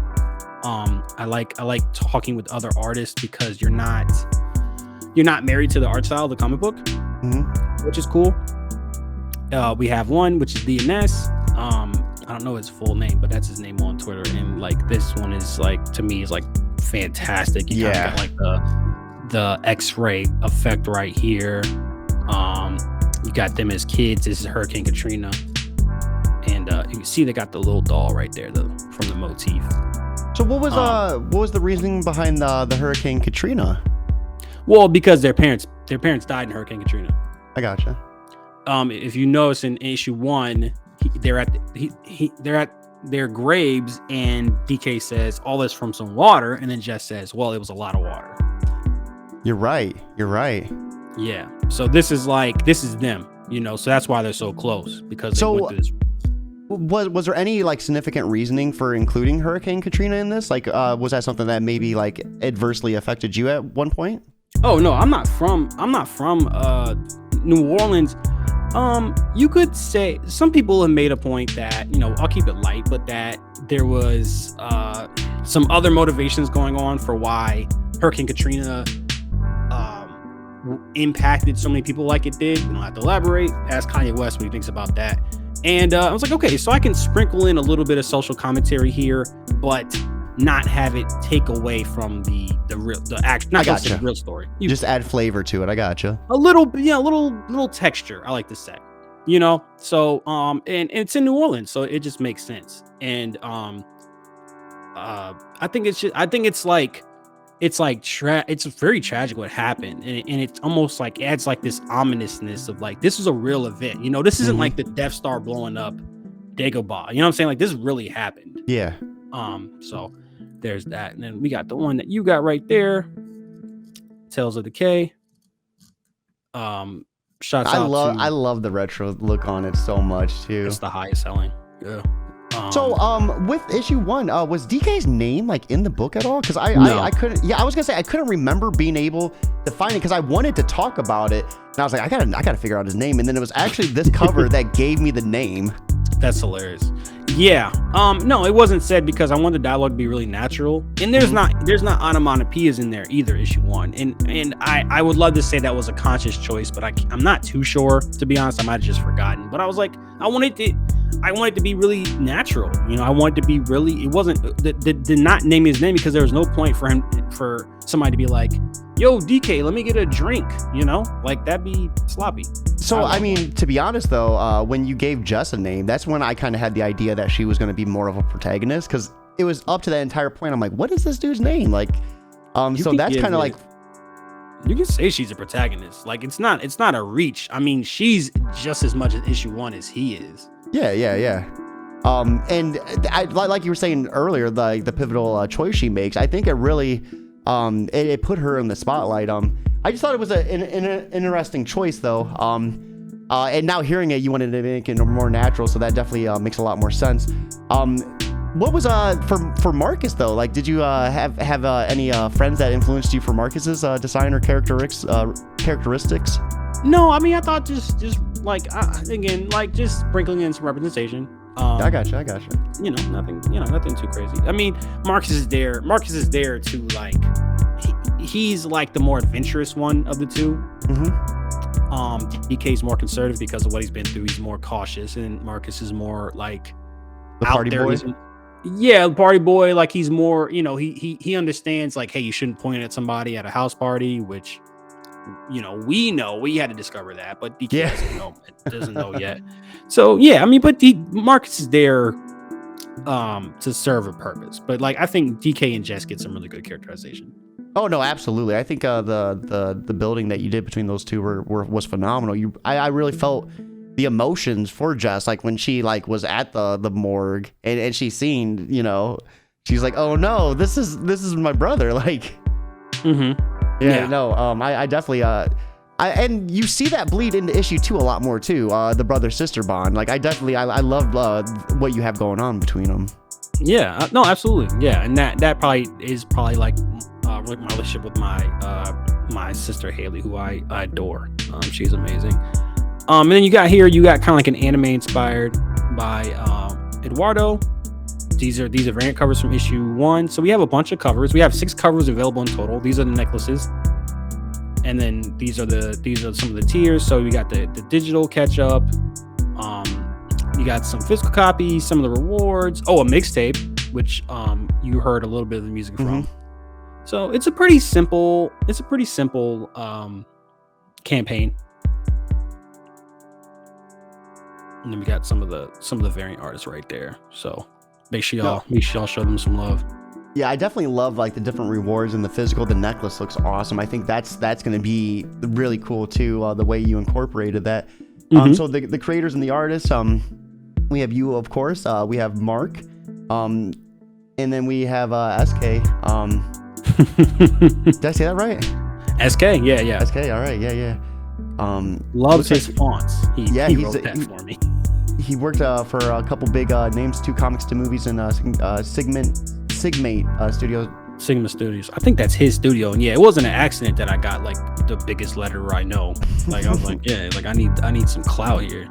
I like talking with other artists, because you're not married to the art style of the comic book, which is cool. We have one which is DNS. I don't know his full name, but that's his name on Twitter. And like this one is like, to me, is like fantastic. You kind of got like the X-ray effect right here. You got them as kids. This is Hurricane Katrina, and you can see they got the little doll right there from the motif. So what was the reasoning behind the Hurricane Katrina? Well, because their parents died in Hurricane Katrina. I gotcha. If you notice in issue 1, they're at their graves, and DK says all this from some water, and then Jess says, well, it was a lot of water. You're right. Yeah. So this is them, so that's why they're so close, because they went through this. Was there any like significant reasoning for including Hurricane Katrina in this? Like, was that something that maybe like adversely affected you at one point? Oh no, I'm not from New Orleans. You could say some people have made a point that, I'll keep it light, but that there was some other motivations going on for why Hurricane Katrina impacted so many people like it did. You don't have to elaborate. Ask Kanye West what he thinks about that. And I was like, okay, so I can sprinkle in a little bit of social commentary here, but not have it take away from the real story. You just add flavor to it. I gotcha. A little texture, I like to say. So and it's in New Orleans, so it just makes sense. And I think it's very tragic what happened, and it's almost like adds like this ominousness of like this is a real event. This isn't like the Death Star blowing up Dagobah. You know what I'm saying? Like this really happened. Yeah. So there's that, and then we got the one that you got right there, Tales of Decay. Shots I out love the retro look on it so much too. It's the highest selling. Yeah. So with issue 1, was DK's name like in the book at all? Because I couldn't. Yeah, I was gonna say I couldn't remember being able to find it because I wanted to talk about it, and I was like, I gotta figure out his name, and then it was actually this cover that gave me the name. That's hilarious. Yeah. No, it wasn't said because I want the dialogue to be really natural, and there's not onomatopoeias in there either. Issue 1, and I would love to say that was a conscious choice, but I'm not too sure, to be honest. I might have just forgotten, but I was like, I want it to be really natural. I want it to be really. It wasn't the not name his name because there was no point for somebody to be like, yo, DK, let me get a drink. Like that'd be sloppy. So I mean, to be honest though, when you gave Jess a name, that's when I kind of had the idea that she was going to be more of a protagonist, because it was up to that entire point. I'm like, what is this dude's name? Like, so that's kind of like. You can say she's a protagonist. Like it's not a reach. I mean, she's just as much as issue 1 as he is. Yeah. And I like you were saying earlier, the pivotal choice she makes. I think it really, it put her in the spotlight. I just thought it was an interesting choice though. And now hearing it, you wanted to make it more natural, so that definitely makes a lot more sense. What was for Marcus though? Like, did you have any friends that influenced you for Marcus's design or characteristics? No, I mean, I thought just like again, like just sprinkling in some representation. I gotcha. Nothing too crazy. I mean, Marcus is there to like he's like the more adventurous one of the two. DK's more conservative because of what he's been through. He's more cautious, and Marcus is more like the party boy. Yeah, party boy. Like he's more, he understands like, hey, you shouldn't point at somebody at a house party, which we had to discover that, but DK doesn't know yet. So yeah, I mean, but Marcus is there to serve a purpose. But like I think DK and Jess get some really good characterization. Oh no, absolutely. I think the building that you did between those two was phenomenal. I really felt the emotions for Jess, like when she like was at the morgue and she seen, she's like, oh no, this is my brother. Like, I definitely and you see that bleed into issue 2 a lot more too. The brother sister bond. Like I love what you have going on between them. Yeah, no, absolutely. Yeah, and that probably is like my relationship with my sister Haley, who I adore. She's amazing. And then you got kind of like an anime inspired by Eduardo. These are variant covers from issue 1. So we have a bunch of covers. We have 6 covers available in total. These are the necklaces, and then these are some of the tiers. So we got the digital catch up. You got some physical copies, some of the rewards. Oh, a mixtape, which you heard a little bit of the music from. So it's a pretty simple campaign. And then we got some of the variant artists right there. So make sure y'all show them some love. Yeah, I definitely love like the different rewards and the physical. The necklace looks awesome. I think that's going to be really cool too. The way you incorporated that. So the creators and the artists. We have you, of course. We have Mark. And then we have SK. Did I say that right? SK, yeah. SK, all right, yeah. Loves his fonts. He wrote that for me. He worked for a couple big names, 2 comics to movies, and Sigmate Studios. Sigma Studios. I think that's his studio. And yeah, it wasn't an accident that I got like the biggest letterer I know. Like I was like, yeah, like I need some clout here.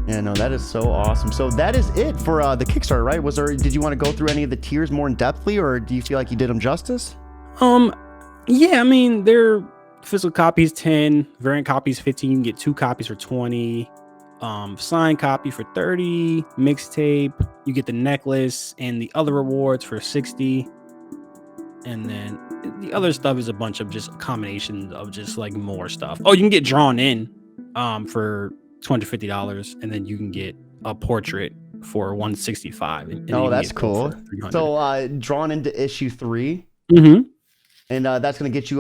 Yeah, no, that is so awesome. So that is it for the Kickstarter, right? Did you want to go through any of the tiers more in depthly, or do you feel like you did them justice? Yeah, I mean, they're physical copies 10, variant copies 15. You can get 2 copies for 20. Signed copy for 30, mixtape, you get the necklace and the other rewards for 60, and then the other stuff is a bunch of just combinations of just like more stuff. Oh, you can get drawn in for $250, and then you can get a portrait for $165. And oh, that's cool. So drawn into issue 3. And that's going to get you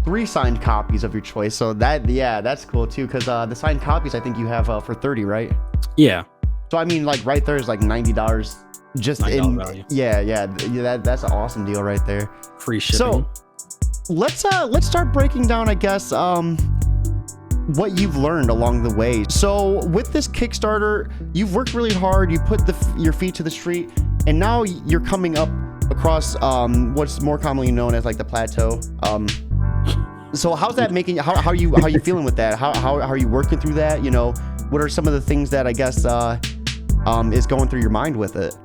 3 signed copies of your choice. So that's cool too, because the signed copies I think you have for 30, right? Yeah. So I mean, like right there is like $90 just $90 in value. Yeah. That's an awesome deal right there. Free shipping. So let's start breaking down, I guess, what you've learned along the way. So with this Kickstarter, you've worked really hard. You put your feet to the street, and now you're coming up across what's more commonly known as like the plateau. So how's that making? How are you feeling with that? How are you working through that? You know, what are some of the things that I guess is going through your mind with it?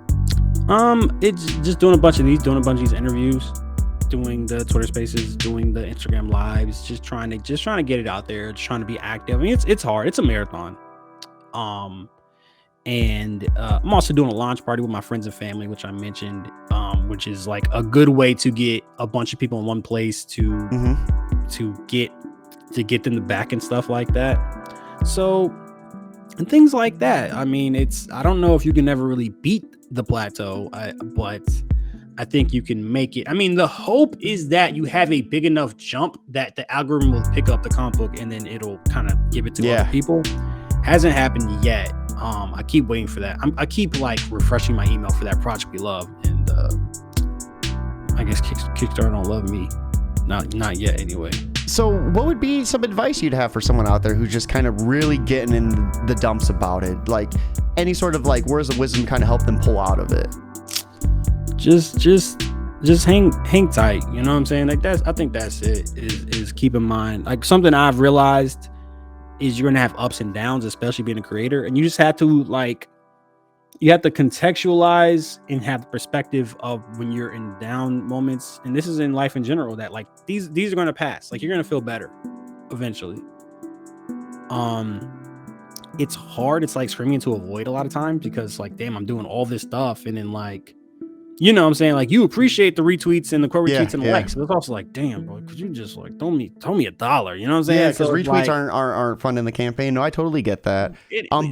It's just doing a bunch of these interviews, doing the Twitter Spaces, doing the Instagram lives, just trying to get it out there, just trying to be active. I mean, it's hard. It's a marathon. And I'm also doing a launch party with my friends and family, which I mentioned, which is like a good way to get a bunch of people in one place to get them to back and stuff like that. So, and things like that. I mean, I don't know if you can ever really beat the plateau, but I think you can make it. I mean, the hope is that you have a big enough jump that the algorithm will pick up the comic book and then it'll kind of give it to other people. Hasn't happened yet. I keep waiting for that. I keep like refreshing my email for that project we love, and I guess Kickstarter don't love me, not yet anyway. So what would be some advice you'd have for someone out there who's just kind of really getting in the dumps about it? Like any sort of like words of wisdom kind of help them pull out of it? Just hang tight. You know what I'm saying? Like I think that's it. Is keep in mind, like something I've realized is you're gonna have ups and downs, especially being a creator, and you just have to contextualize and have the perspective of when you're in down moments, and this is in life in general, that like these are gonna pass. Like you're gonna feel better eventually. It's hard. It's like screaming into a void a lot of times, because like, damn, I'm doing all this stuff, and then like, you know what I'm saying? Like you appreciate the retweets and the quote retweets and the likes, but it's also like, damn, bro, could you just like throw me $1? You know what I'm saying? Yeah, because retweets like, aren't funding the campaign. No, I totally get that.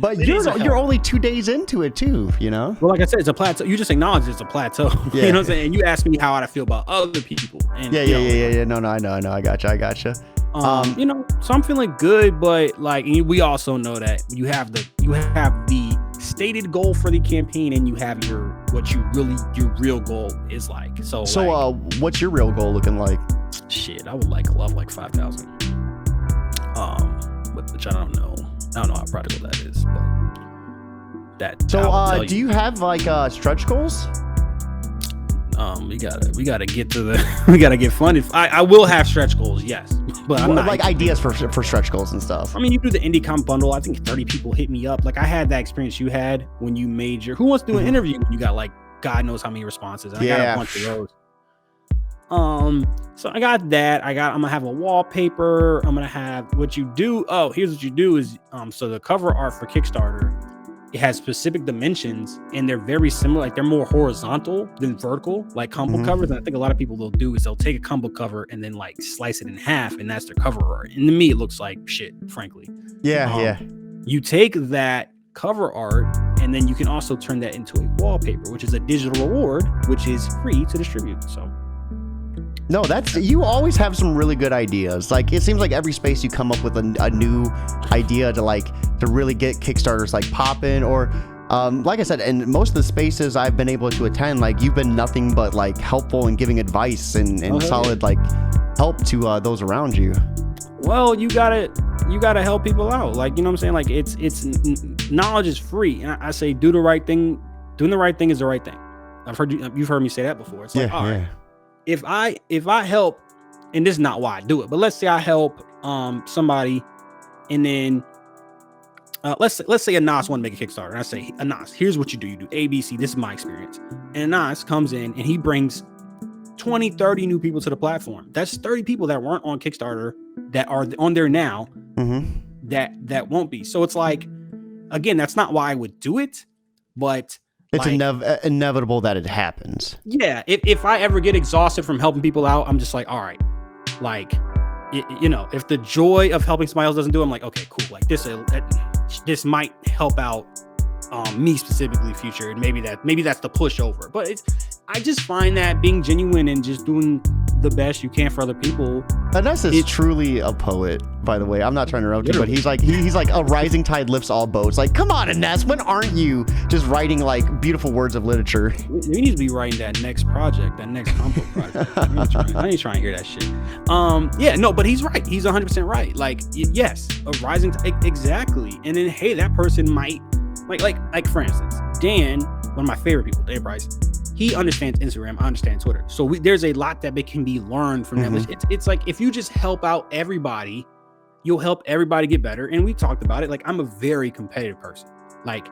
But you're only 2 days into it too, you know? Well, like I said, it's a plateau. You just acknowledge it's a plateau. Yeah. You know what I'm saying? And you ask me how I feel about other people. And, yeah. No, I know. I gotcha. You know, so I'm feeling good, but like, we also know that you have the stated goal for the campaign, and you have your real goal is like. So what's your real goal looking like? Shit, I would love 5,000. Which I don't know how practical that is, but that. So do you have like stretch goals? We gotta get to the we gotta get funded. I will have stretch goals, yes, but I'm not like ideas for stretch goals and stuff. I mean, you do the indie comic bundle. I think 30 people hit me up. Like I had that experience you had when you made your Who Wants to Do an Interview. You got like God knows how many responses. And I got a bunch of those. So I got that. I'm gonna have a wallpaper. I'm gonna have what you do. Oh, here's what you do is so the cover art for Kickstarter, it has specific dimensions, and they're very similar. Like they're more horizontal than vertical, like comic book covers. And I think a lot of people they'll do is they'll take a comic book cover and then like slice it in half, and that's their cover art. And to me, it looks like shit, frankly. Yeah. You take that cover art, and then you can also turn that into a wallpaper, which is a digital reward, which is free to distribute. So. No, you always have some really good ideas. Like it seems like every space you come up with a new idea to really get Kickstarters like popping, or like I said, and most of the spaces I've been able to attend, like you've been nothing but like helpful and giving advice and solid like help to those around you. Well, you gotta help people out. Like, you know what I'm saying? Like it's knowledge is free, and I say do the right thing. Doing the right thing is the right thing. You've heard me say that before. It's like, all right, yeah. if I help, and this is not why I do it, but let's say I help somebody, and then let's say Anas want to make a Kickstarter, and I say, Anas, here's what you do. You do A, B, C. This is my experience. And Anas comes in and he brings 20, 30 new people to the platform. That's 30 people that weren't on Kickstarter that are on there now. That won't be. So it's like, again, that's not why I would do it, but it's inevitable that it happens. Yeah. If I ever get exhausted from helping people out, I'm just like, all right, like, if the joy of helping somebody else doesn't do it, I'm like, okay, cool. Like this might help out me specifically future, and maybe that's the pushover. But I just find that being genuine and just doing the best you can for other people. Anas is truly a poet, by the way. I'm not trying to interrupt you, but he's like a rising tide lifts all boats. Like, come on, Anas, when aren't you just writing like beautiful words of literature? We need to be writing that next project, that next combo project. I ain't trying to hear that shit. But he's right. He's 100% right. Like, yes, a rising tide, exactly. And then, hey, that person might like for instance, Dan, one of my favorite people, Dan Bryce. He understands Instagram. I understand Twitter. So there's a lot that can be learned from that. It's like, if you just help out everybody, you'll help everybody get better. And we talked about it. Like, I'm a very competitive person. Like,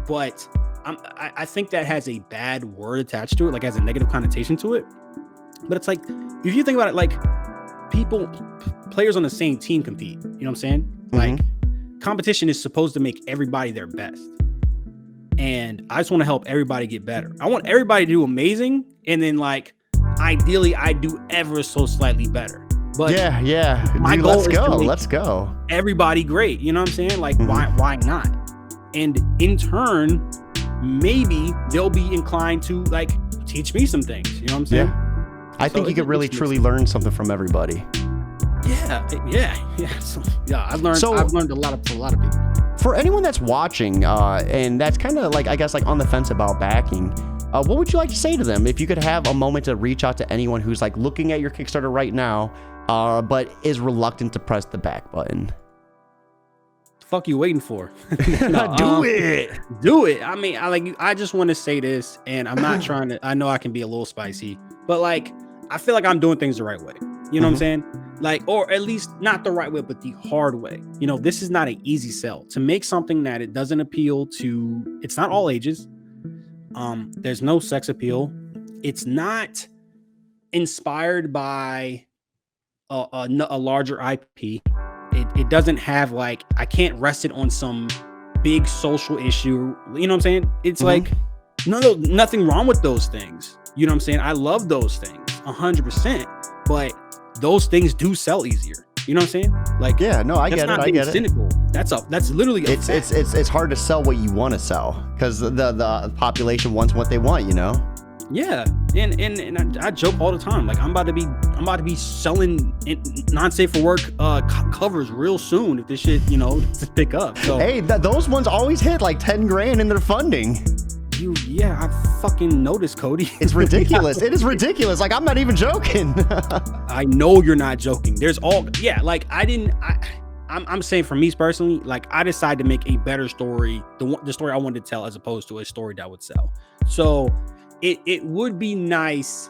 but I think that has a bad word attached to it, like has a negative connotation to it. But it's like, if you think about it, like players on the same team compete. You know what I'm saying? Like, competition is supposed to make everybody their best. And I just want to help everybody get better. I want everybody to do amazing. And then, like, ideally, I do ever so slightly better. But yeah. My goal let's go. Everybody great. You know what I'm saying? Like, why not? And in turn, maybe they'll be inclined to, like, teach me some things. You know what I'm saying? Yeah. I think you could really, truly learn something from everybody. Yeah. So, I've learned a lot of people. For anyone that's watching, and that's kind of like, I guess, like on the fence about backing, what would you like to say to them if you could have a moment to reach out to anyone who's like looking at your Kickstarter right now, but is reluctant to press the back button? Fuck you waiting for? Do it. I mean, I just want to say this, and I'm not trying to. I know I can be a little spicy, but like, I feel like I'm doing things the right way. You know what I'm saying? Like, or at least not the right way, but the hard way. You know, this is not an easy sell. To make something that it doesn't appeal to, it's not all ages. There's no sex appeal. It's not inspired by a larger IP. It doesn't have, like, I can't rest it on some big social issue. You know what I'm saying? It's like, nothing wrong with those things. You know what I'm saying? I love those things 100%, but those things do sell easier. You know what I'm saying? Like, yeah, no, I get it. I get cynical. it. That's literally it's hard to sell what you want to sell because the population wants what they want. You know? Yeah, and I joke all the time. Like, I'm about to be selling non-safe for work covers real soon if this shit, to pick up. So hey, those ones always hit like 10 grand in their funding. I fucking noticed, Cody. It's ridiculous. It is ridiculous. Like, I'm not even joking. I know you're not joking. There's like, I'm saying, for me personally, like, I decided to make a better story, the story I wanted to tell, as opposed to a story that would sell. So it would be nice.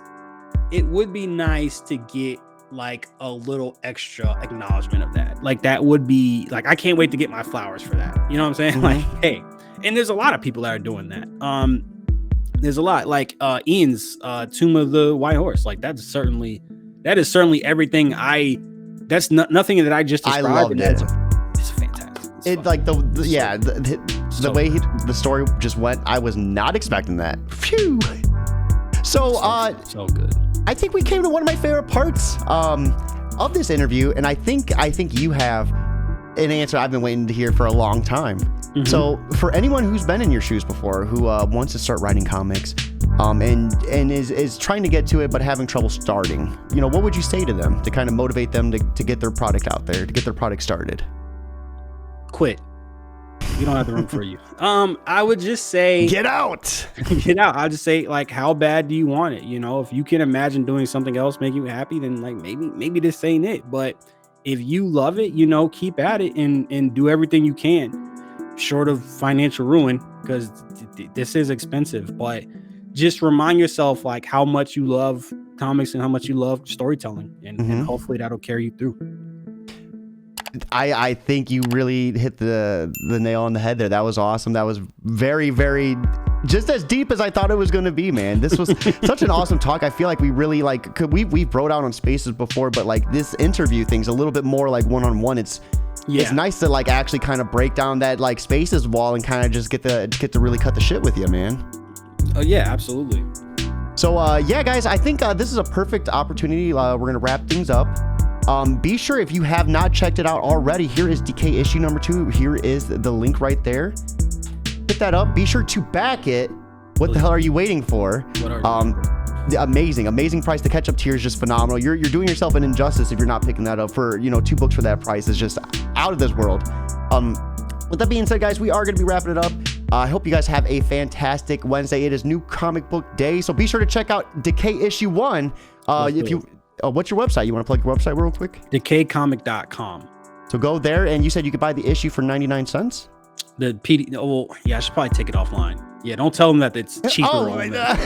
It would be nice to get like a little extra acknowledgement of that. Like, that would be like, I can't wait to get my flowers for that. You know what I'm saying? Like, hey. And there's a lot of people that are doing that. There's a lot, like Ian's Tomb of the White Horse. Like, that is certainly everything. That's nothing that I just described. I loved it. It's fantastic. It's like the way the story just went. I was not expecting that. Phew. So good. I think we came to one of my favorite parts of this interview, and I think you have an answer I've been waiting to hear for a long time. So for anyone who's been in your shoes before, who wants to start writing comics, and is trying to get to it but having trouble starting, what would you say to them to kind of motivate them to get their product out there, to get their product started? Quit. You don't have the room for you. I would just say get out. I'll just say, like, how bad do you want it? If you can imagine doing something else make you happy, then like maybe this ain't it. But if you love it, keep at it and do everything you can, short of financial ruin, because this is expensive. But just remind yourself like how much you love comics and how much you love storytelling, and hopefully that'll carry you through. I think you really hit the nail on the head there. That was awesome. That was very, very, just as deep as I thought it was going to be, man. This was such an awesome talk. I feel like we really like, we've broke out on Spaces before, but like this interview thing's a little bit more like one-on-one. It's nice to like actually kind of break down that like Spaces wall and kind of just get to really cut the shit with you, man. Oh yeah, absolutely. So yeah, guys, I think this is a perfect opportunity. We're going to wrap things up. Be sure, if you have not checked it out already, here is Decay issue number 2. Here is the link right there. Hit that up. Be sure to back it. What the hell are you waiting for? What are you amazing price. The catch-up tier is just phenomenal. You're doing yourself an injustice if you're not picking that up for, 2 books for that price. Is just out of this world. With that being said, guys, we are going to be wrapping it up. I hope you guys have a fantastic Wednesday. It is New Comic Book Day, so be sure to check out Decay issue 1. If you what's your website? You want to plug your website real quick? decaycomic.com. So go there, and you said you could buy the issue for 99 cents? The PD. Oh, well, yeah, I should probably take it offline. Yeah, don't tell them that it's cheaper. Oh my God.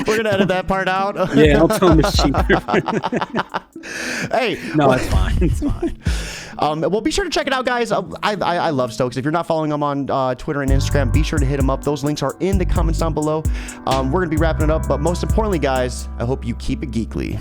We're going to edit that part out. Yeah, don't tell them it's cheaper. Hey. No, it's fine. It's fine. Well, be sure to check it out, guys. I love Stokes. If you're not following him on Twitter and Instagram, be sure to hit him up. Those links are in the comments down below. We're going to be wrapping it up. But most importantly, guys, I hope you keep it geekly.